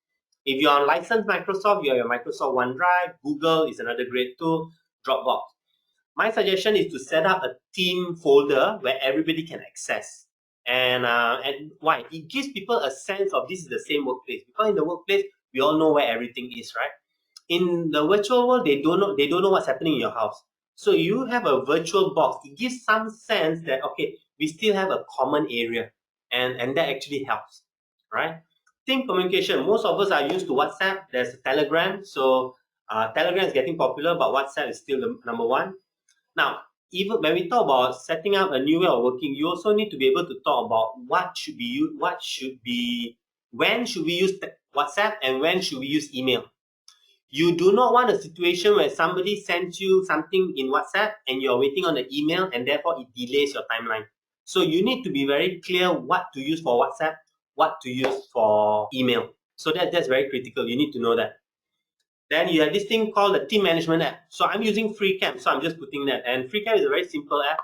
If you're on licensed Microsoft, you have your Microsoft OneDrive. Google is another great tool. Dropbox. My suggestion is to set up a team folder where everybody can access. And why? It gives people a sense of this is the same workplace, because in the workplace we all know where everything is, right? In the virtual world, they don't know what's happening in your house. So you have a virtual box. It gives some sense that okay, we still have a common area, and that actually helps, right? Team communication. Most of us are used to WhatsApp. There's Telegram. So Telegram is getting popular, but WhatsApp is still the number one. Now, even when we talk about setting up a new way of working, you also need to be able to talk about when should we use WhatsApp and when should we use email. You do not want a situation where somebody sends you something in WhatsApp and you're waiting on the email, and therefore it delays your timeline. So you need to be very clear what to use for WhatsApp, what to use for email. So that's very critical. You need to know that. Then you have this thing called the team management app. So I'm using FreeCam, so I'm just putting that. And FreeCam is a very simple app.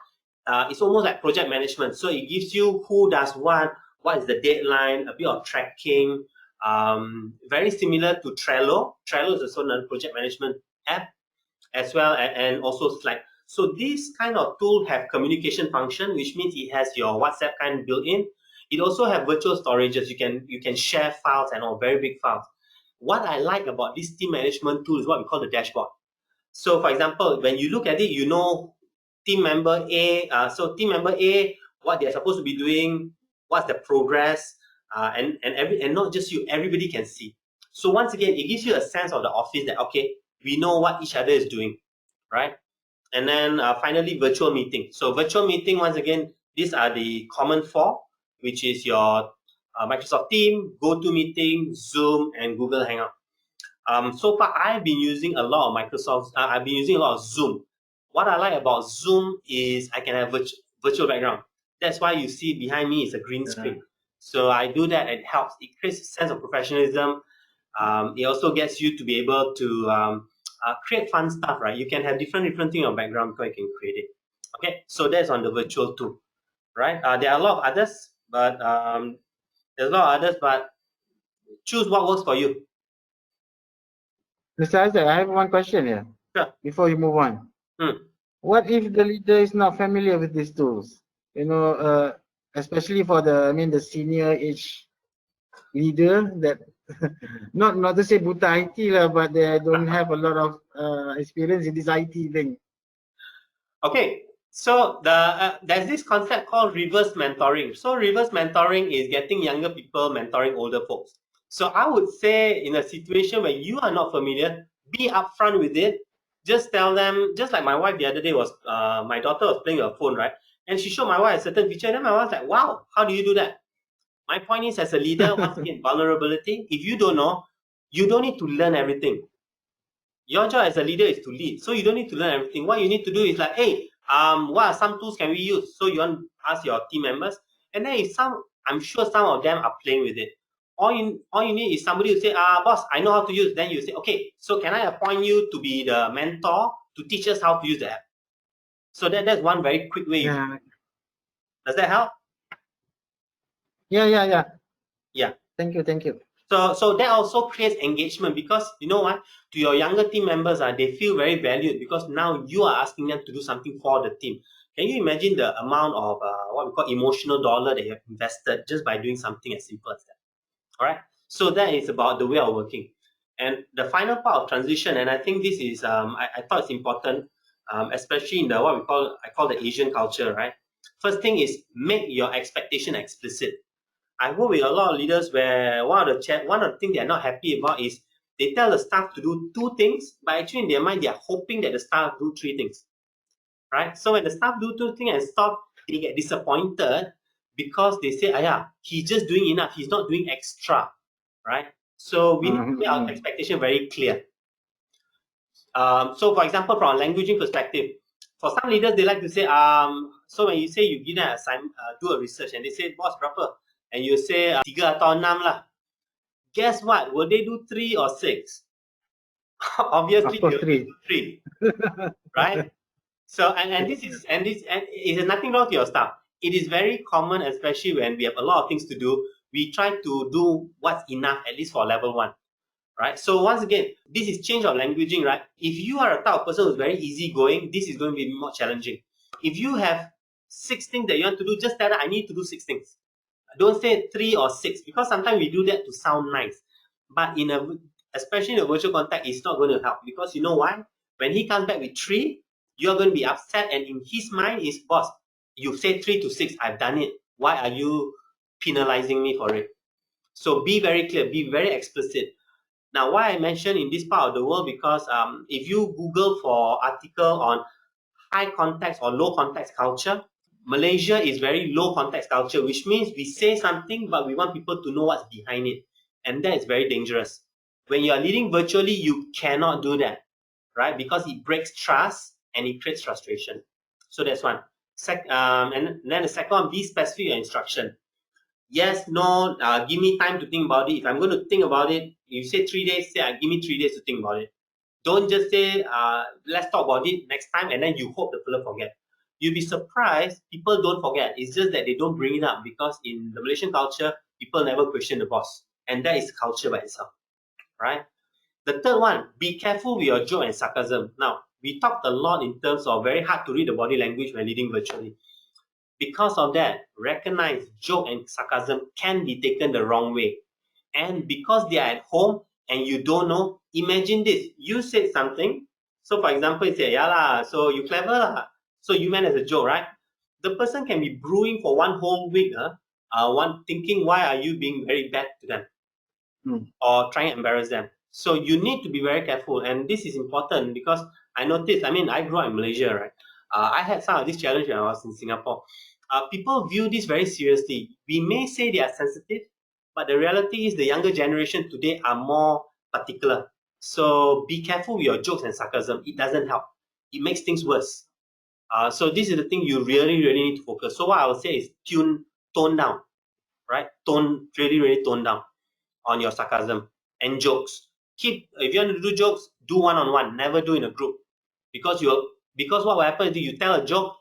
It's almost like project management. So it gives you who does what is the deadline, a bit of tracking. Very similar to Trello. Trello is also another project management app, as well, and also Slack. So this kind of tool have communication function, which means it has your WhatsApp kind built in. It also have virtual storages. You can share files and all, very big files. What I like about this team management tool is what we call the dashboard. So for example, when you look at it, you know team member A, what they're supposed to be doing, what's the progress, and not just you, everybody can see. So once again, it gives you a sense of the office that okay, we know what each other is doing, right? And then finally, virtual meeting. So virtual meeting, once again, these are the common four, which is your Microsoft Teams, GoToMeeting, Zoom, and Google Hangout. So far, I've been using a lot of I've been using a lot of Zoom. What I like about Zoom is I can have virtual background. That's why you see behind me is a green screen. So I do that, and it helps. It creates a sense of professionalism. It also gets you to be able to create fun stuff, right? You can have different things on background because you can create it. Okay, so that's on the virtual tool, right? There are a lot of others, but choose what works for you. Mr. Isaac, I have one question here. Sure. Before you move on. What if the leader is not familiar with these tools? You know, especially for the senior age leader that not to say buta IT lah, but they don't have a lot of experience in this IT thing. Okay, so there's this concept called reverse mentoring. So reverse mentoring is getting younger people mentoring older folks. So I would say in a situation where you are not familiar, be upfront with it. Just tell them, just like my wife the other day was, my daughter was playing her phone, right? And she showed my wife a certain feature, and then my wife was like, wow, how do you do that? My point is, as a leader, once again, vulnerability. If you don't know, you don't need to learn everything. Your job as a leader is to lead, so you don't need to learn everything. What you need to do is like, hey, what are some tools can we use? So you want to ask your team members, and then I'm sure some of them are playing with it. All you need is somebody to say, boss, I know how to use. Then you say, okay, so can I appoint you to be the mentor to teach us how to use the app? So that's one very quick way. Yeah. Does that help? Yeah. Yeah. Thank you. So that also creates engagement, because you know what, to your younger team members, they feel very valued because now you are asking them to do something for the team. Can you imagine the amount of what we call emotional dollar that you have invested just by doing something as simple as that? All right. So that is about the way of working. And the final part of transition, and I think this is I thought it's important, especially in the what I call the Asian culture, right? First thing is make your expectation explicit. I work with a lot of leaders where one of the things they're not happy about is they tell the staff to do 2 things, but actually in their mind they are hoping that the staff do 3 things, right? So when the staff do 2 things and stop, they get disappointed because they say, he's just doing enough, he's not doing extra, right? So we need to make our expectation very clear. So for example, from a languaging perspective, for some leaders, they like to say, so when you say you give them an assignment, do a research, and they say, boss, berapa? And you say 3 atau 6 lah. Guess what? Will they do 3 or 6? Obviously, of course, 3. 3, right? So this it has nothing wrong with your staff. It is very common, especially when we have a lot of things to do. We try to do what's enough, at least for level 1, right? So once again, this is change of languaging, right? If you are a type of person who's very easygoing, this is going to be more challenging. If you have 6 things that you want to do, just tell them, I need to do 6 things. Don't say 3 or 6, because sometimes we do that to sound nice. But especially in a virtual contact, it's not going to help, because you know why? When he comes back with 3, you're going to be upset, and in his mind is, boss, you said 3 to 6, I've done it. Why are you penalizing me for it? So be very clear, be very explicit. Now, why I mentioned in this part of the world, because if you Google for article on high context or low context culture, Malaysia is very low context culture, which means we say something, but we want people to know what's behind it. And that is very dangerous. When you are leading virtually, you cannot do that, right? Because it breaks trust and it creates frustration. So that's one. And then the second one, be specific in your instruction. Yes, no, give me time to think about it. If I'm going to think about it, you say 3 days, say, give me 3 days to think about it. Don't just say, let's talk about it next time, and then you hope the fellow forget. You'll be surprised, people don't forget. It's just that they don't bring it up, because in the Malaysian culture, people never question the boss. And that is culture by itself, right? The third one, be careful with your joke and sarcasm. Now, we talked a lot in terms of very hard to read the body language when leading virtually. Because of that, recognize joke and sarcasm can be taken the wrong way. And because they are at home and you don't know, imagine this. You said something. So for example, you say, yeah lah, so you clever lah. So you meant as a joke, right? The person can be brewing for one whole week, thinking, why are you being very bad to them? Or trying to embarrass them. So you need to be very careful. And this is important because I noticed, I grew up in Malaysia, right? I had some of this challenge when I was in Singapore. People view this very seriously. We may say they are sensitive, but the reality is the younger generation today are more particular. So be careful with your jokes and sarcasm. It doesn't help. It makes things worse. So this is the thing you really, really need to focus. So what I would say is tone down, right? Really tone down on your sarcasm and jokes. If you want to do jokes, do one-on-one. Never do in a group, because what will happen is you tell a joke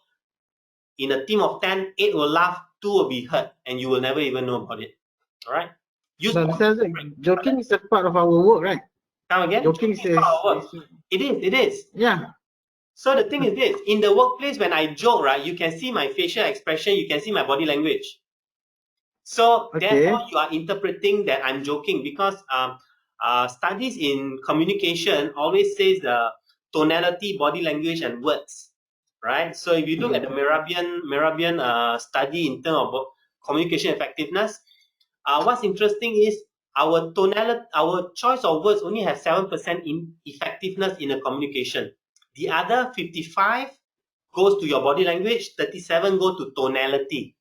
in a team of 10, 8 will laugh, 2 will be hurt, and you will never even know about it. All right. Joking is a part of our work, right? Come again? Joking is part of work. It is. Yeah. So the thing is this: in the workplace, when I joke, right, you can see my facial expression, you can see my body language. So therefore, you are interpreting that I'm joking, because studies in communication always says the tonality, body language, and words, right? So if you look at the Merabian study in terms of communication effectiveness, what's interesting is our tonality, our choice of words only has 7% in effectiveness in a communication. The other 55 goes to your body language, 37 go to tonality.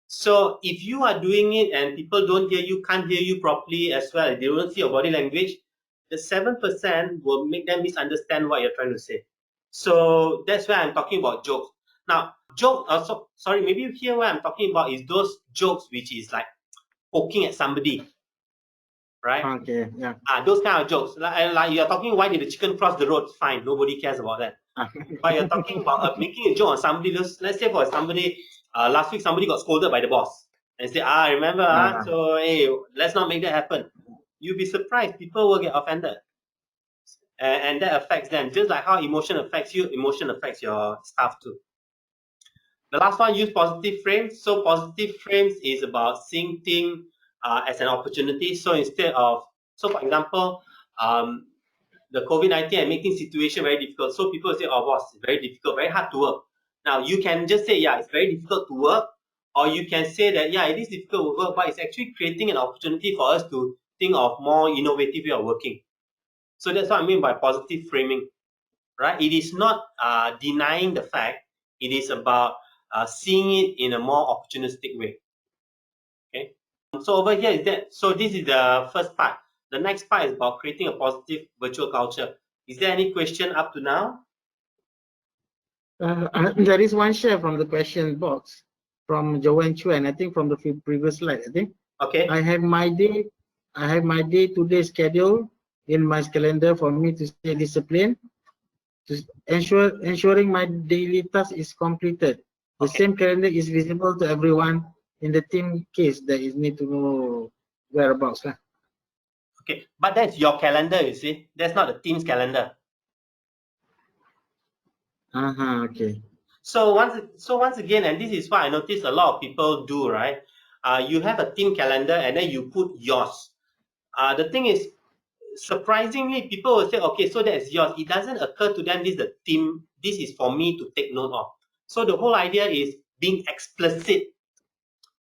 So if you are doing it and people don't hear you, can't hear you properly as well, they don't see your body language, the 7% will make them misunderstand what you're trying to say. So that's why I'm talking about jokes. Now, maybe you hear what I'm talking about is those jokes which is like poking at somebody, right? Okay, yeah. Those kind of jokes. Like you're talking, why did the chicken cross the road? Fine, nobody cares about that. But you're talking about making a joke on somebody. Let's say for somebody, last week somebody got scolded by the boss and say, remember, so hey, let's not make that happen. You'll be surprised, people will get offended. And that affects them. Just like how emotion affects you, emotion affects your staff too. The last one, use positive frames. So positive frames is about seeing things as an opportunity. So for example, the COVID-19 and making situation very difficult. So people say, oh boss, it's very difficult, very hard to work. Now you can just say, yeah, it's very difficult to work, or you can say that, yeah, it is difficult to work, but it's actually creating an opportunity for us to think of more innovative way of working. So that's what I mean by positive framing, right? It is not denying the fact, it is about seeing it in a more opportunistic way. Okay. So over here is that. So this is the first part. The next part is about creating a positive virtual culture. Is there any question up to now? There is one share from the question box from Joanne Chuan, I think from the previous slide, I think. Okay. I have my day-to-day schedule in my calendar for me to stay disciplined, to ensuring my daily task is completed. The same calendar is visible to everyone in the team case that is need to know whereabouts. Okay, but that's your calendar, you see. That's not the team's calendar. Okay. So once again, and this is what I noticed a lot of people do, right? You have a team calendar and then you put yours. The thing is, surprisingly, people will say, okay, so that's yours. It doesn't occur to them this is the team, this is for me to take note of. So the whole idea is being explicit.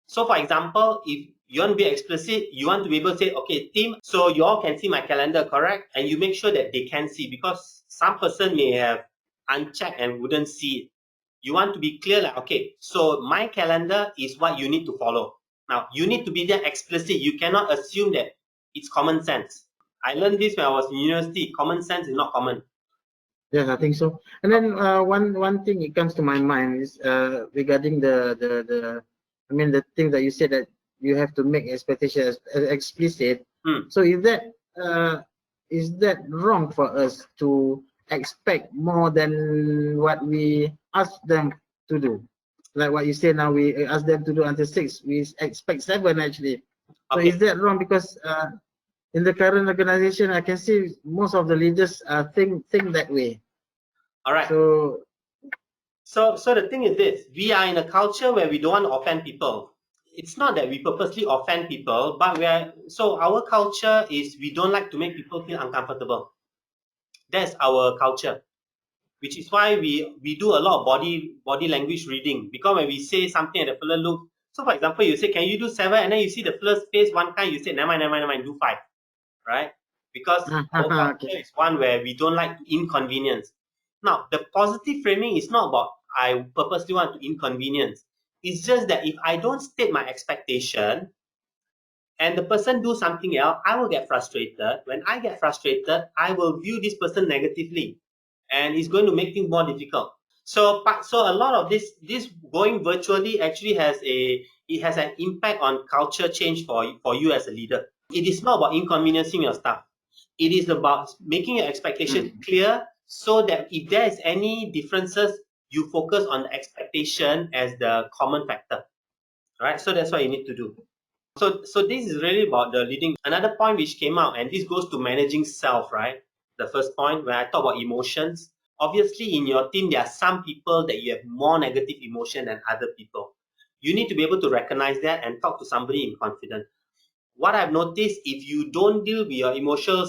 So for example, if you want to be explicit, you want to be able to say, okay, team, so you all can see my calendar, correct? And you make sure that they can see, because some person may have unchecked and wouldn't see it. You want to be clear, like, okay, so my calendar is what you need to follow. Now, you need to be there explicit. You cannot assume that it's common sense. I learned this when I was in university. Common sense is not common. Yes, I think so. And then one thing it comes to my mind is regarding the I mean the thing that you said that you have to make expectations explicit. So is that wrong for us to expect more than what we ask them to do? Like what you say now, we ask them to do until 6. We expect 7 actually. So Okay. is that wrong? Because in the current organization, I can see most of the leaders think that way. All right. So the thing is this: we are in a culture where we don't want to offend people. It's not that we purposely offend people, but our culture is we don't like to make people feel uncomfortable. That's our culture, which is why we do a lot of body language reading. Because when we say something and the fella look, so for example, you say, "Can you do 7?" and then you see the fella's face one time, you say, "Never mind, never mind, do 5." Right? Because our culture Okay. is one where we don't like to inconvenience. Now, the positive framing is not about I purposely want to inconvenience. It's just that if I don't state my expectation and the person do something else, I will get frustrated. When I get frustrated, I will view this person negatively, and it's going to make things more difficult. So a lot of this going virtually actually has an impact on culture change for you as a leader. It is not about inconveniencing your staff. It is about making your expectation clear, so that if there is any differences, you focus on the expectation as the common factor. Right? So that's what you need to do. So this is really about the leading. Another point which came out, and this goes to managing self, right? The first point where I talk about emotions. Obviously, in your team, there are some people that you have more negative emotion than other people. You need to be able to recognize that and talk to somebody in confidence. What I've noticed, if you don't deal with your emotion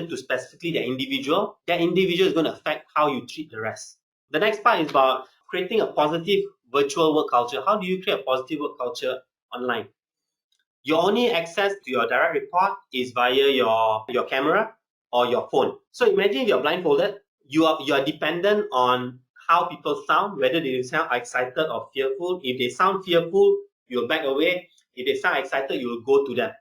to specifically that individual is going to affect how you treat the rest. The next part is about creating a positive virtual work culture. How do you create a positive work culture online? Your only access to your direct report is via your camera or your phone. So imagine if you're blindfolded, you are dependent on how people sound, whether they sound excited or fearful. If they sound fearful, you'll back away. If they sound excited, you'll go to them.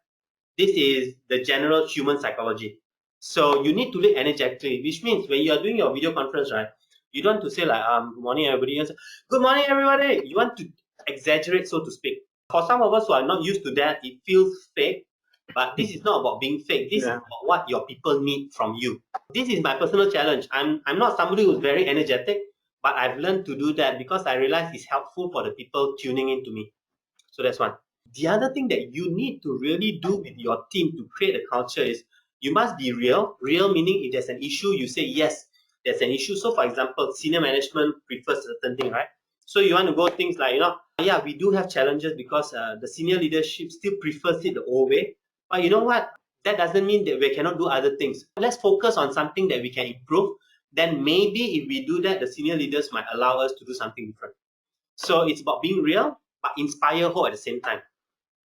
This is the general human psychology. So you need to look energetically, which means when you are doing your video conference, right, you don't want to say like, good morning everybody. Good morning everybody. You want to exaggerate, so to speak. For some of us who are not used to that, it feels fake. But this is not about being fake. This is about what your people need from you. This is my personal challenge. I'm not somebody who's very energetic, but I've learned to do that because I realize it's helpful for the people tuning in to me. So that's one. The other thing that you need to really do with your team to create a culture is you must be real. Real meaning if there's an issue, you say, yes, there's an issue. So for example, senior management prefers certain thing, right? So you want to go things like, yeah, we do have challenges because the senior leadership still prefers it the old way. But you know what? That doesn't mean that we cannot do other things. Let's focus on something that we can improve. Then maybe if we do that, the senior leaders might allow us to do something different. So it's about being real, but inspire hope at the same time.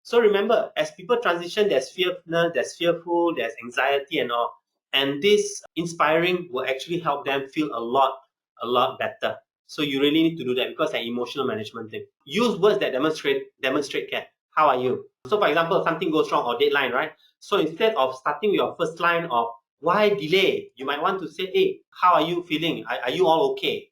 So remember, as people transition, there's fearfulness, there's fearful, there's anxiety and all. And this inspiring will actually help them feel a lot better. So you really need to do that because an emotional management thing. Use words that demonstrate care. How are you? So for example, something goes wrong or deadline, right? So instead of starting with your first line of why delay, you might want to say, hey, how are you feeling? Are you all okay?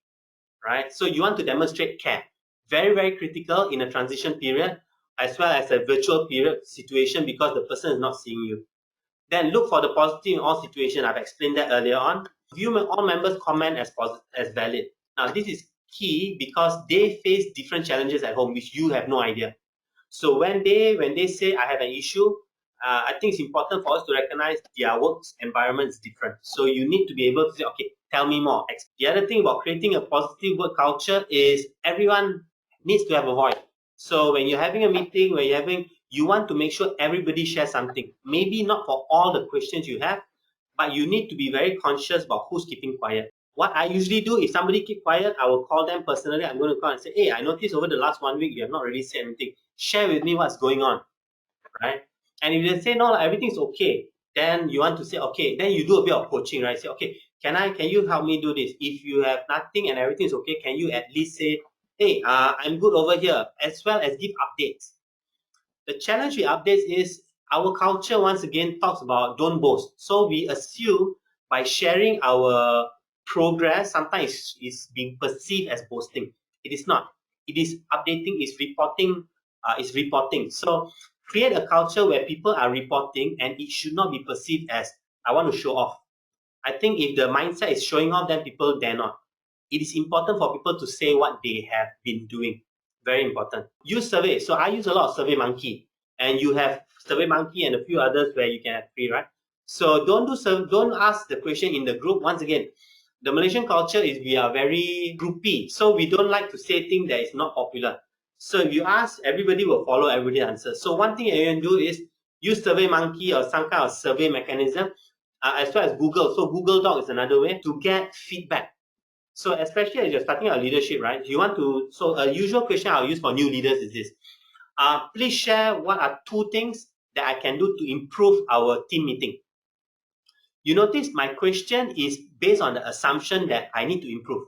Right? So you want to demonstrate care. Very, very critical in a transition period as well as a virtual period situation because the person is not seeing you. Then look for the positive in all situations. I've explained that earlier on. View all members' comment as valid. Now this is key because they face different challenges at home which you have no idea. So when they say I have an issue, I think it's important for us to recognize their work environment is different. So you need to be able to say, okay, tell me more. The other thing about creating a positive work culture is everyone needs to have a voice. So when you're having a meeting, you want to make sure everybody shares something. Maybe not for all the questions you have, but you need to be very conscious about who's keeping quiet. What I usually do, if somebody keep quiet, I will call them personally. I'm going to call and say, hey, I noticed over the last 1 week, you have not really said anything. Share with me what's going on, right? And if they say, no, everything's okay, then you want to say, okay, then you do a bit of coaching, right? Say, okay, can you help me do this? If you have nothing and everything's okay, can you at least say, hey, I'm good over here, as well as give updates. The challenge with updates is our culture once again talks about don't boast. So we assume by sharing our progress, sometimes is being perceived as boasting. It is not. It is updating, is reporting, So create a culture where people are reporting and it should not be perceived as I want to show off. I think if the mindset is showing off, then people dare not. It is important for people to say what they have been doing. Very important. Use survey. So I use a lot of SurveyMonkey, and you have SurveyMonkey and a few others where you can have free, right? So don't ask the question in the group. Once again, the Malaysian culture is we are very groupy, so we don't like to say things that is not popular. So if you ask, everybody will follow everybody's answer. So one thing you can do is use SurveyMonkey or some kind of survey mechanism, as well as Google. So Google Doc is another way to get feedback. So especially as you're starting out leadership, right? You want to. So a usual question I'll use for new leaders is this: please share what are 2 things that I can do to improve our team meeting. You notice my question is based on the assumption that I need to improve.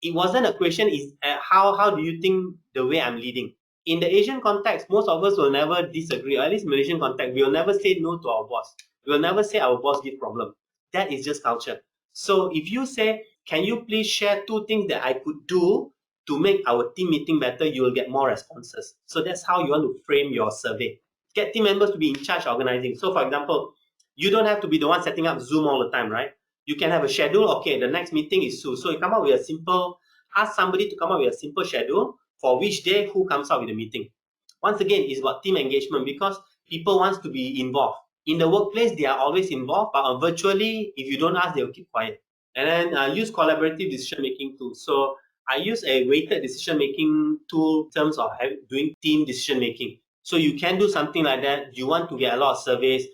It wasn't a question is how do you think the way I'm leading? In the Asian context, most of us will never disagree, or at least Malaysian context, we will never say no to our boss. We will never say our boss gives problem. That is just culture. So if you say, can you please share 2 things that I could do to make our team meeting better, you will get more responses. So that's how you want to frame your survey. Get team members to be in charge of organizing. So for example, you don't have to be the one setting up Zoom all the time, right? You can have a schedule. Okay, the next meeting is soon. So you come up with a simple, ask somebody to come up with a simple schedule for which day who comes up with the meeting. Once again, it's about team engagement because people want to be involved. In the workplace, they are always involved, but virtually, if you don't ask, they'll keep quiet. And then use collaborative decision-making tools. So I use a weighted decision-making tool in terms of doing team decision-making. So you can do something like that. You want to get a lot of surveys.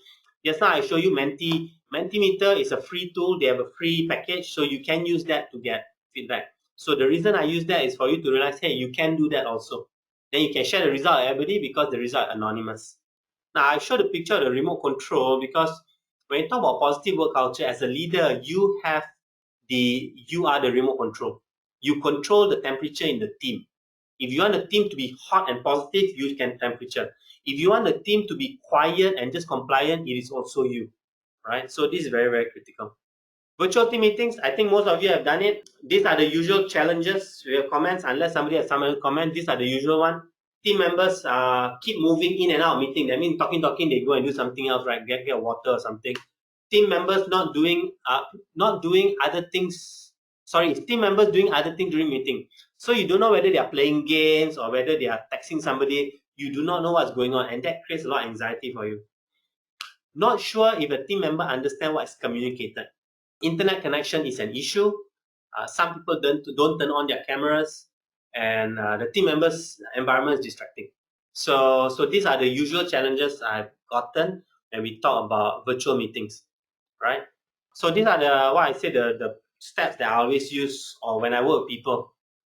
Just now I show you Mentimeter is a free tool. They have a free package, so you can use that to get feedback. So the reason I use that is for you to realize, hey, you can do that also. Then you can share the result with everybody because the result is anonymous. Now I showed a picture of the remote control because when you talk about positive work culture, as a leader, you are the remote control. You control the temperature in the team. If you want the team to be hot and positive, you can temperature. If you want the team to be quiet and just compliant, it is also you, right? So this is very, very critical. Virtual team meetings, I think most of you have done it. These are the usual challenges. We have comments, unless somebody has some comment, these are the usual one. Team members keep moving in and out of meeting. I mean, talking, they go and do something else, right? Get water or something. Team members not doing other things. Sorry, team members doing other things during meeting. So you don't know whether they are playing games or whether they are texting somebody. You do not know what's going on, and that creates a lot of anxiety for you. Not sure if a team member understands what is communicated. Internet connection is an issue. Some people don't turn on their cameras, and the team members' environment is distracting. So these are the usual challenges I've gotten when we talk about virtual meetings, right? So these are the steps that I always use or when I work with people,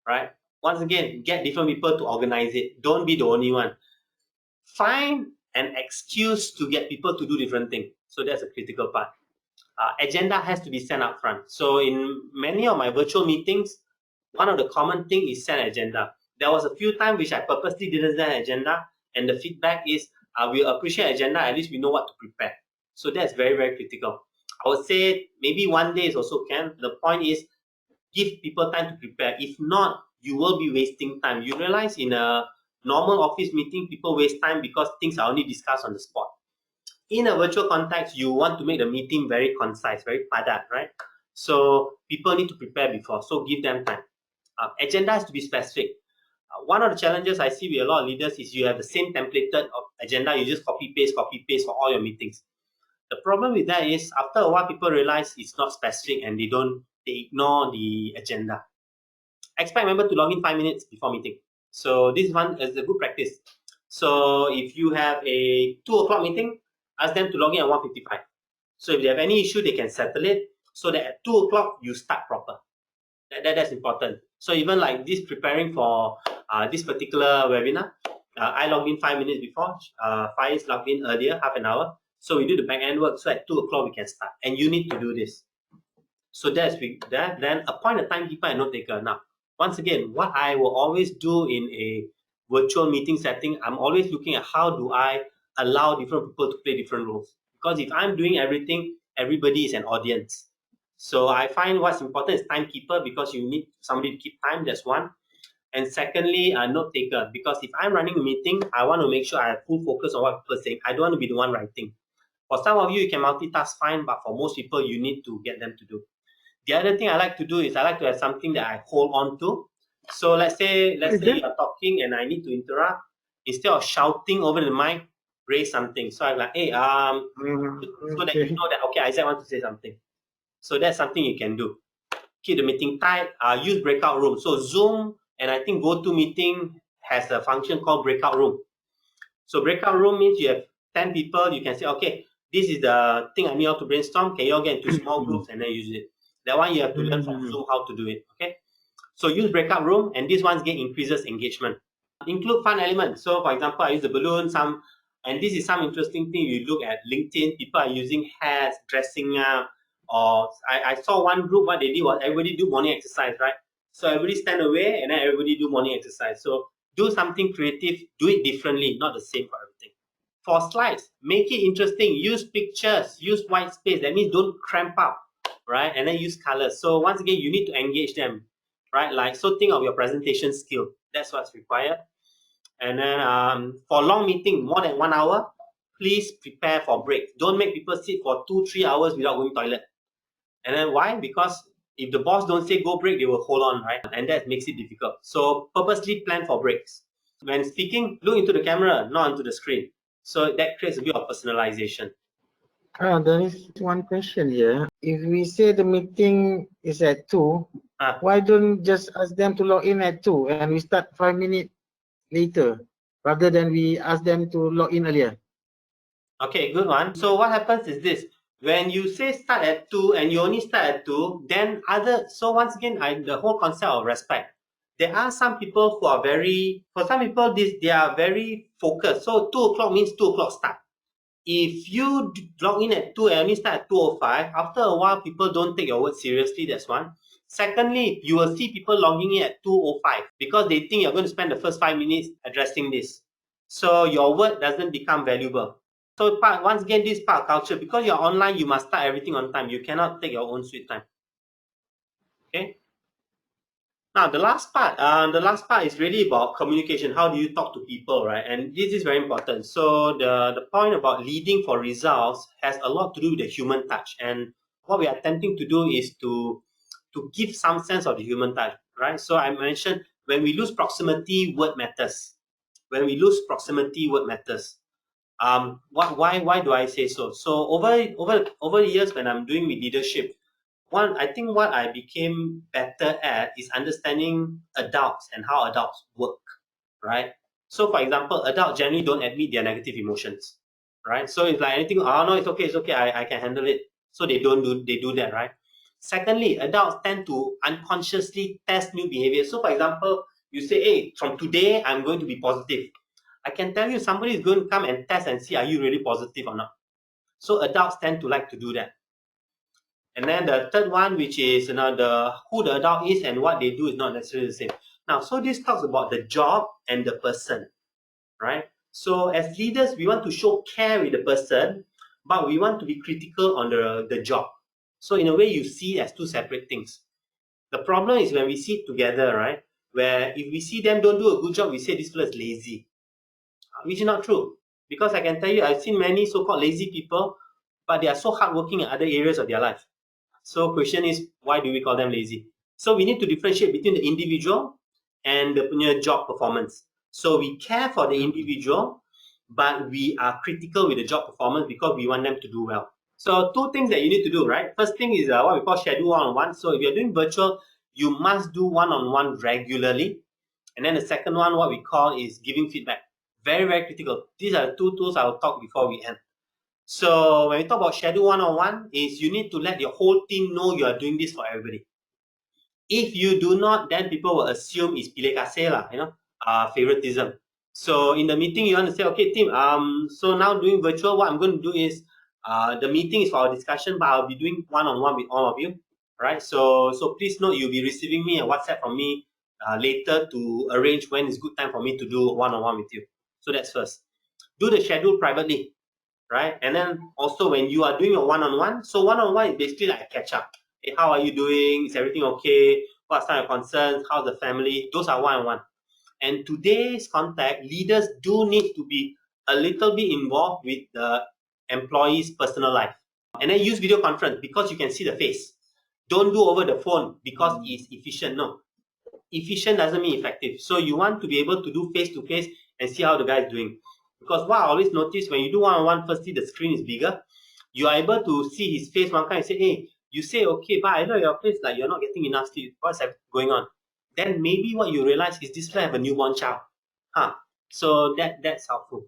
right? Once again, get different people to organize it. Don't be the only one. Find an excuse to get people to do different things. So that's a critical part. Agenda has to be sent up front. So in many of my virtual meetings, one of the common thing is send agenda. There was a few times which I purposely didn't send agenda, and the feedback is we appreciate agenda, at least we know what to prepare. So that's very, very critical. I would say maybe 1 day is also can. The point is give people time to prepare. If not, you will be wasting time. You realize in a normal office meeting, people waste time because things are only discussed on the spot. In a virtual context, you want to make the meeting very concise, very padat, right? So people need to prepare before, so give them time. Agenda has to be specific. One of the challenges I see with a lot of leaders is you have the same templated of agenda, you just copy paste for all your meetings. The problem with that is after a while, people realize it's not specific and they don't they ignore the agenda. Expect member to log in 5 minutes before meeting. So this one is a good practice. So if you have a 2 o'clock meeting, ask them to log in at 1:55. So if they have any issue, they can settle it so that at 2 o'clock you start proper. That's important. So even like this, preparing for this particular webinar, I logged in 5 minutes before. Faiz logged in earlier, half an hour. So we do the back end work. So at 2 o'clock we can start, and you need to do this. So that's that. Then appoint a timekeeper and note taker. Now, once again, what I will always do in a virtual meeting setting, I'm always looking at how do I allow different people to play different roles. Because if I'm doing everything, everybody is an audience. So I find what's important is timekeeper, because you need somebody to keep time. That's one. And secondly, a note taker, because if I'm running a meeting, I want to make sure I have full focus on what people are saying. I don't want to be the one writing. For some of you can multitask fine, but for most people, you need to get them to do. The other thing I like to do is I like to have something that I hold on to. So let's say you're talking and I need to interrupt. Instead of shouting over the mic, raise something. So I'm like, hey, so that you know that, okay, Isaac wants to say something. So that's something you can do. Keep the meeting tight. Use breakout room. So Zoom and I think GoToMeeting has a function called breakout room. So breakout room means you have 10 people. You can say, okay, this is the thing I need you to brainstorm. Can you all get into small groups and then use it? That one you have to learn from Zoom how to do it. Okay. So use breakout room, and this one's again increases engagement. Include fun elements. So for example, I use the balloon, and this is some interesting thing. You look at LinkedIn, people are using hats, dressing up, or I saw one group, what they did was everybody do morning exercise, right? So everybody stand away and then everybody do morning exercise. So do something creative, do it differently, not the same for everything. For slides, make it interesting. Use pictures, use white space. That means don't cramp up, right? And then use colors. So once again, you need to engage them, right? Like, so think of your presentation skill. That's what's required. And then for long meeting, more than 1 hour, please prepare for breaks. Don't make people sit for 2-3 hours without going to toilet. And then why? Because if the boss don't say go break, they will hold on, right? And that makes it difficult. So purposely plan for breaks. When speaking, look into the camera, not into the screen. So that creates a bit of personalization. There is one question here. If we say the meeting is at 2, why don't just ask them to log in at 2 and we start 5 minutes later rather than we ask them to log in earlier? Okay, good one. So what happens is this. When you say start at 2 and you only start at 2, then so once again, the whole concept of respect. There are some people who are for some people, they are very focused. So 2 o'clock means 2 o'clock start. If you log in at 2 and only start at 2:05, after a while, people don't take your word seriously. That's one. Secondly, you will see people logging in at 2:05 because they think you're going to spend the first 5 minutes addressing this. So your word doesn't become valuable. So once again, this part of culture, because you're online, you must start everything on time. You cannot take your own sweet time. Okay. Now the last part is really about communication. How do you talk to people, right? And this is very important. So the point about leading for results has a lot to do with the human touch. And what we are attempting to do is to give some sense of the human touch, right? So I mentioned when we lose proximity, word matters. When we lose proximity, word matters. Why do I say so? So over the years when I'm doing with leadership, I think what I became better at is understanding adults and how adults work, right? So for example, adults generally don't admit their negative emotions, right? So it's like anything, oh no, it's okay, I can handle it. So they do that, right? Secondly, adults tend to unconsciously test new behavior. So for example, you say, hey, from today, I'm going to be positive. I can tell you somebody is going to come and test and see, are you really positive or not? So adults tend to like to do that. And then the third one, which is who the adult is and what they do is not necessarily the same. Now, so this talks about the job and the person, right? So as leaders, we want to show care with the person, but we want to be critical on the job. So in a way, you see it as two separate things. The problem is when we sit together, right? Where if we see them don't do a good job, we say this fellow is lazy, which is not true. Because I can tell you, I've seen many so-called lazy people, but they are so hardworking in other areas of their life. So question is, why do we call them lazy? So we need to differentiate between the individual and the job performance. So we care for the individual, but we are critical with the job performance because we want them to do well. So two things that you need to do, right? First thing is what we call schedule one-on-one. So if you're doing virtual, you must do one-on-one regularly. And then the second one, what we call is giving feedback. Very, very critical. These are the two tools I will talk before we end. So when we talk about schedule one-on-one, is you need to let your whole team know you are doing this for everybody. If you do not, then people will assume it's pilih kasih lah, favoritism. So in the meeting, you want to say, okay, team, so now doing virtual, what I'm going to do is, the meeting is for our discussion, but I'll be doing one-on-one with all of you, right? So please note, you'll be receiving me a WhatsApp from me later to arrange when is good time for me to do one-on-one with you. So that's first. Do the schedule privately, right? And then also when you are doing a one-on-one, so one-on-one is basically like a catch-up. Hey, how are you doing? Is everything okay? What's some of your concerns? How's the family? Those are one-on-one. And today's contact, leaders do need to be a little bit involved with the employee's personal life. And then use video conference because you can see the face. Don't do over the phone because it's efficient. No. Efficient doesn't mean effective. So you want to be able to do face-to-face and see how the guy is doing. Because what I always notice, when you do one-on-one, firstly, the screen is bigger. You are able to see his face one kind and say, hey, you say, okay, but I know your face, like you're not getting enough sleep. What's going on? Then maybe what you realize is this guy have a newborn child. So that's helpful.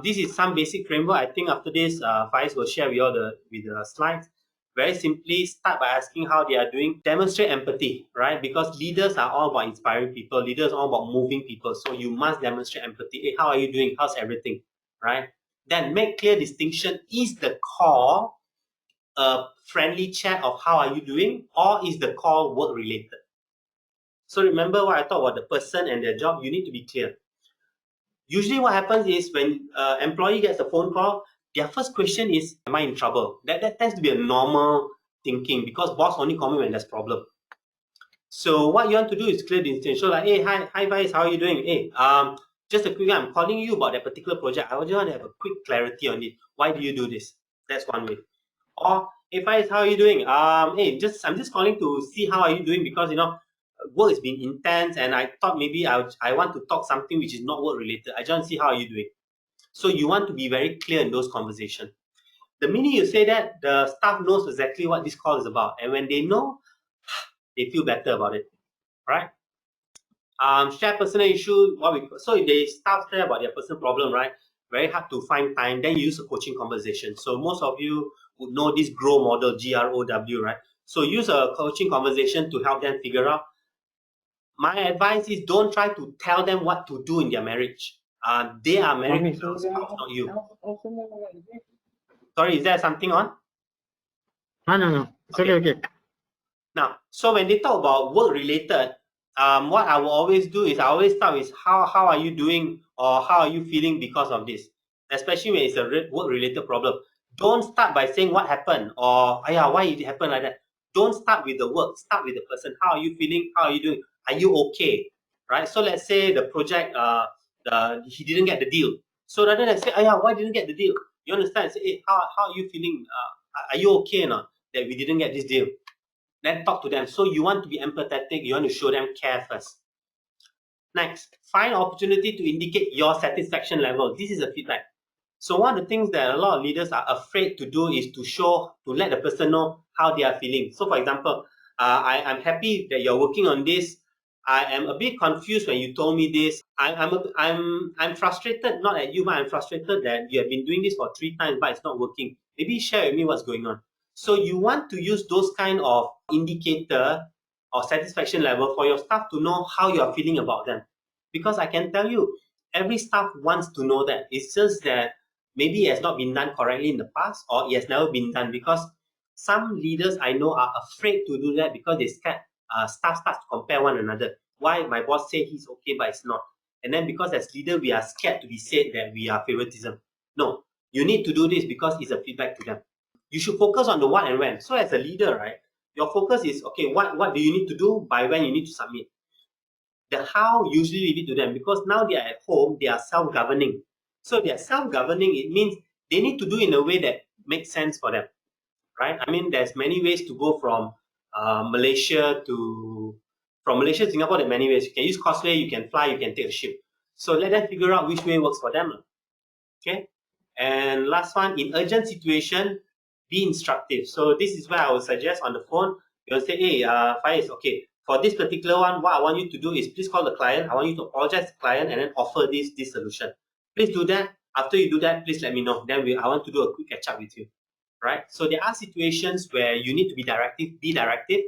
This is some basic framework. I think after this, Faiz will share with you all the slides. Very simply, start by asking how they are doing. Demonstrate empathy, right? Because leaders are all about inspiring people. Leaders are all about moving people. So you must demonstrate empathy. Hey, how are you doing? How's everything, right? Then make clear distinction. Is the call a friendly chat of how are you doing, or is the call work related? So remember what I talked about the person and their job. You need to be clear. Usually what happens is when employee gets a phone call, their first question is, am I in trouble? That tends to be a normal thinking because boss only call me when there's problem. So what you want to do is clear the distinction. So like, hey, hi Vice, how are you doing? Hey, just a quick one, I'm calling you about that particular project. I just want to have a quick clarity on it. Why do you do this? That's one way. Or, hey Vice, how are you doing? Hey, I'm just calling to see how are you doing because work has been intense and I thought maybe I want to talk something which is not work related. I just want to see how are you doing. So you want to be very clear in those conversations. The minute you say that, the staff knows exactly what this call is about. And when they know, they feel better about it, right? Share personal issue, so if they staff share about their personal problem, right? Very hard to find time, then you use a coaching conversation. So most of you would know this GROW model, GROW, right? So use a coaching conversation to help them figure out. My advice is don't try to tell them what to do in their marriage. They are married to their spouse, not you. Sorry, is there something on? No. It's okay. Now, so when they talk about work related, what I will always do is I always start with how are you doing or how are you feeling because of this, especially when it's a work related problem. Don't start by saying what happened or why it happened like that. Don't start with the work. Start with the person. How are you feeling? How are you doing? Are you okay? Right. So let's say the project, he didn't get the deal. So rather than say, why didn't get the deal? You understand? Say, hey, how are you feeling? Are you okay or not that we didn't get this deal? Then talk to them. So you want to be empathetic. You want to show them care first. Next, find opportunity to indicate your satisfaction level. This is a feedback. So one of the things that a lot of leaders are afraid to do is to let the person know how they are feeling. So for example, I'm happy that you're working on this. I am a bit confused when you told me this. I'm frustrated, not at you, but I'm frustrated that you have been doing this for 3 times, but it's not working. Maybe share with me what's going on. So you want to use those kind of indicator or satisfaction level for your staff to know how you are feeling about them. Because I can tell you, every staff wants to know that. It's just that maybe it has not been done correctly in the past or it has never been done because some leaders I know are afraid to do that because they scared staff starts to compare one another. Why my boss say he's okay but it's not? And then because as leader we are scared to be said that we are favoritism. No, you need to do this because it's a feedback to them. You should focus on the what and when. So as a leader, right, your focus is, okay, what do you need to do, by when you need to submit. The how, usually leave it to them because now they are at home, they are self-governing. So they are self-governing, it means they need to do in a way that makes sense for them, right? I mean, there's many ways to go from Malaysia to Singapore. There are many ways. You can use Causeway, you can fly, you can take a ship. So let them figure out which way works for them. Okay. And last one, in urgent situation, be instructive. So this is where I would suggest on the phone, you'll say, hey, Faiz, okay, for this particular one, what I want you to do is please call the client. I want you to apologize to the client and then offer this solution. Please do that. After you do that, please let me know. Then I want to do a quick catch up with you, right? So there are situations where you need to be directive. Be directive.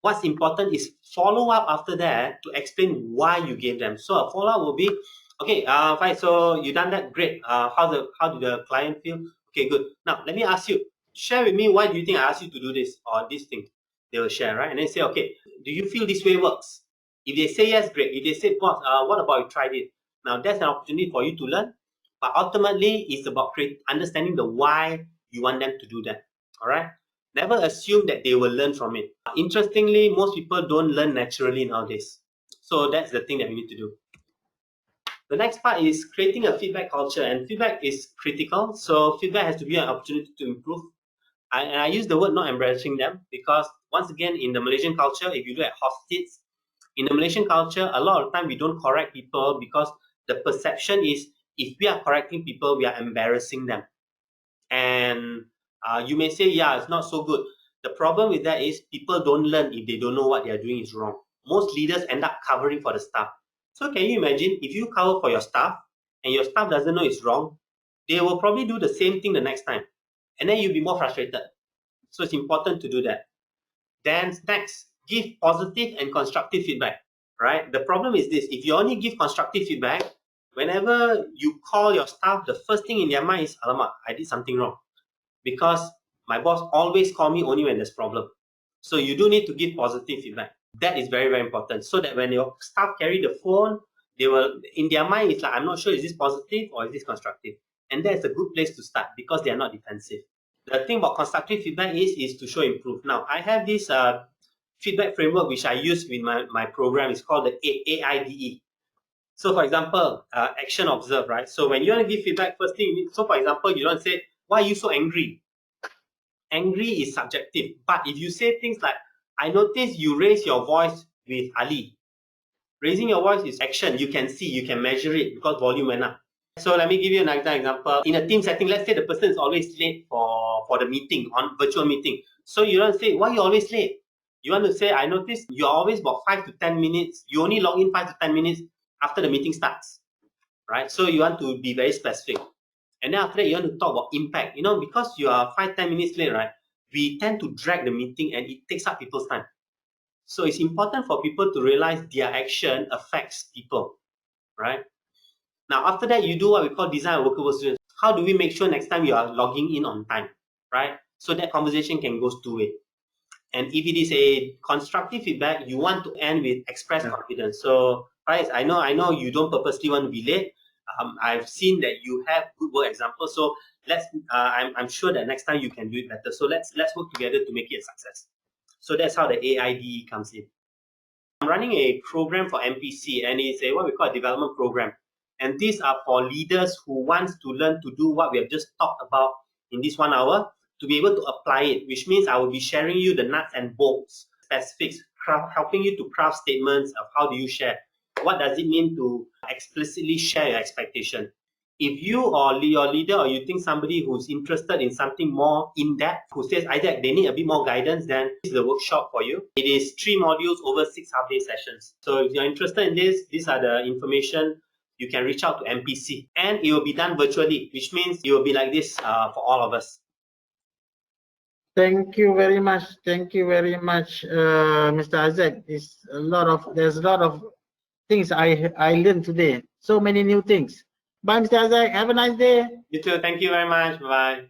What's important is follow up after that to explain why you gave them. So a follow up will be, okay, fine. So you done that, great. How did the client feel? Okay, good. Now let me ask you. Share with me why do you think I asked you to do this or this thing. They will share, right? And then say, okay, do you feel this way works? If they say yes, great. If they say, boss, what about you tried it? Now that's an opportunity for you to learn. But ultimately, it's about understanding the why you want them to do that. All right. Never assume that they will learn from it. Interestingly, most people don't learn naturally nowadays. So that's the thing that we need to do. The next part is creating a feedback culture, and feedback is critical. So feedback has to be an opportunity to improve. And I use the word not embarrassing them because once again, in the Malaysian culture, if you look at hostits, in the Malaysian culture, a lot of time we don't correct people because the perception is if we are correcting people, we are embarrassing them. And you may say, yeah, it's not so good. The problem with that is people don't learn if they don't know what they are doing is wrong. Most leaders end up covering for the staff. So can you imagine if you cover for your staff and your staff doesn't know it's wrong, they will probably do the same thing the next time. And then you'll be more frustrated. So it's important to do that. Then next, give positive and constructive feedback, right? The problem is this, if you only give constructive feedback, whenever you call your staff, the first thing in their mind is, alamak, I did something wrong. Because my boss always call me only when there's problem. So you do need to give positive feedback. That is very, very important. So that when your staff carry the phone, they will, in their mind, it's like, I'm not sure, is this positive or is this constructive? And that's a good place to start because they are not defensive. The thing about constructive feedback is to show improve. Now, I have this feedback framework which I use with my program. It's called the AIDE. So, for example, action observe, right? So, when you want to give feedback, first thing, so for example, you don't say, why are you so angry? Angry is subjective. But if you say things like, I noticed you raise your voice with Ali. Raising your voice is action. You can see, you can measure it because volume went up. So let me give you another example. In a team setting, let's say the person is always late for the meeting, on virtual meeting. So you don't say, why are you always late? You want to say, I noticed you're always about 5 to 10 minutes. You only log in 5 to 10 minutes after the meeting starts, right? So you want to be very specific. And then after that, you want to talk about impact. You know, because you are 5-10 minutes late, right? We tend to drag the meeting and it takes up people's time. So it's important for people to realize their action affects people, right? Now, after that, you do what we call design a workable student. How do we make sure next time you are logging in on time, right? So that conversation can go two-way. And if it is a constructive feedback, you want to end with express confidence. So, guys, I know you don't purposely want to be late. I've seen that you have good work examples. So let's. I'm sure that next time you can do it better. So let's work together to make it a success. So that's how the AIDE comes in. I'm running a program for MPC, and it's what we call a development program. And these are for leaders who want to learn to do what we have just talked about in this 1 hour, to be able to apply it, which means I will be sharing you the nuts and bolts, specifics, helping you to craft statements of how do you share. What does it mean to explicitly share your expectation? If you or your leader or you think somebody who's interested in something more in-depth, who says either they need a bit more guidance, then this is the workshop for you. It is 3 modules over 6 half-day sessions. So if you're interested in this, these are the information. You can reach out to MPC. And it will be done virtually, which means it will be like this for all of us. Thank you very much. Thank you very much, Mr. Azek. There's a lot of things I learned today. So many new things. Bye, Mr. Azek. Have a nice day. You too. Thank you very much. Bye.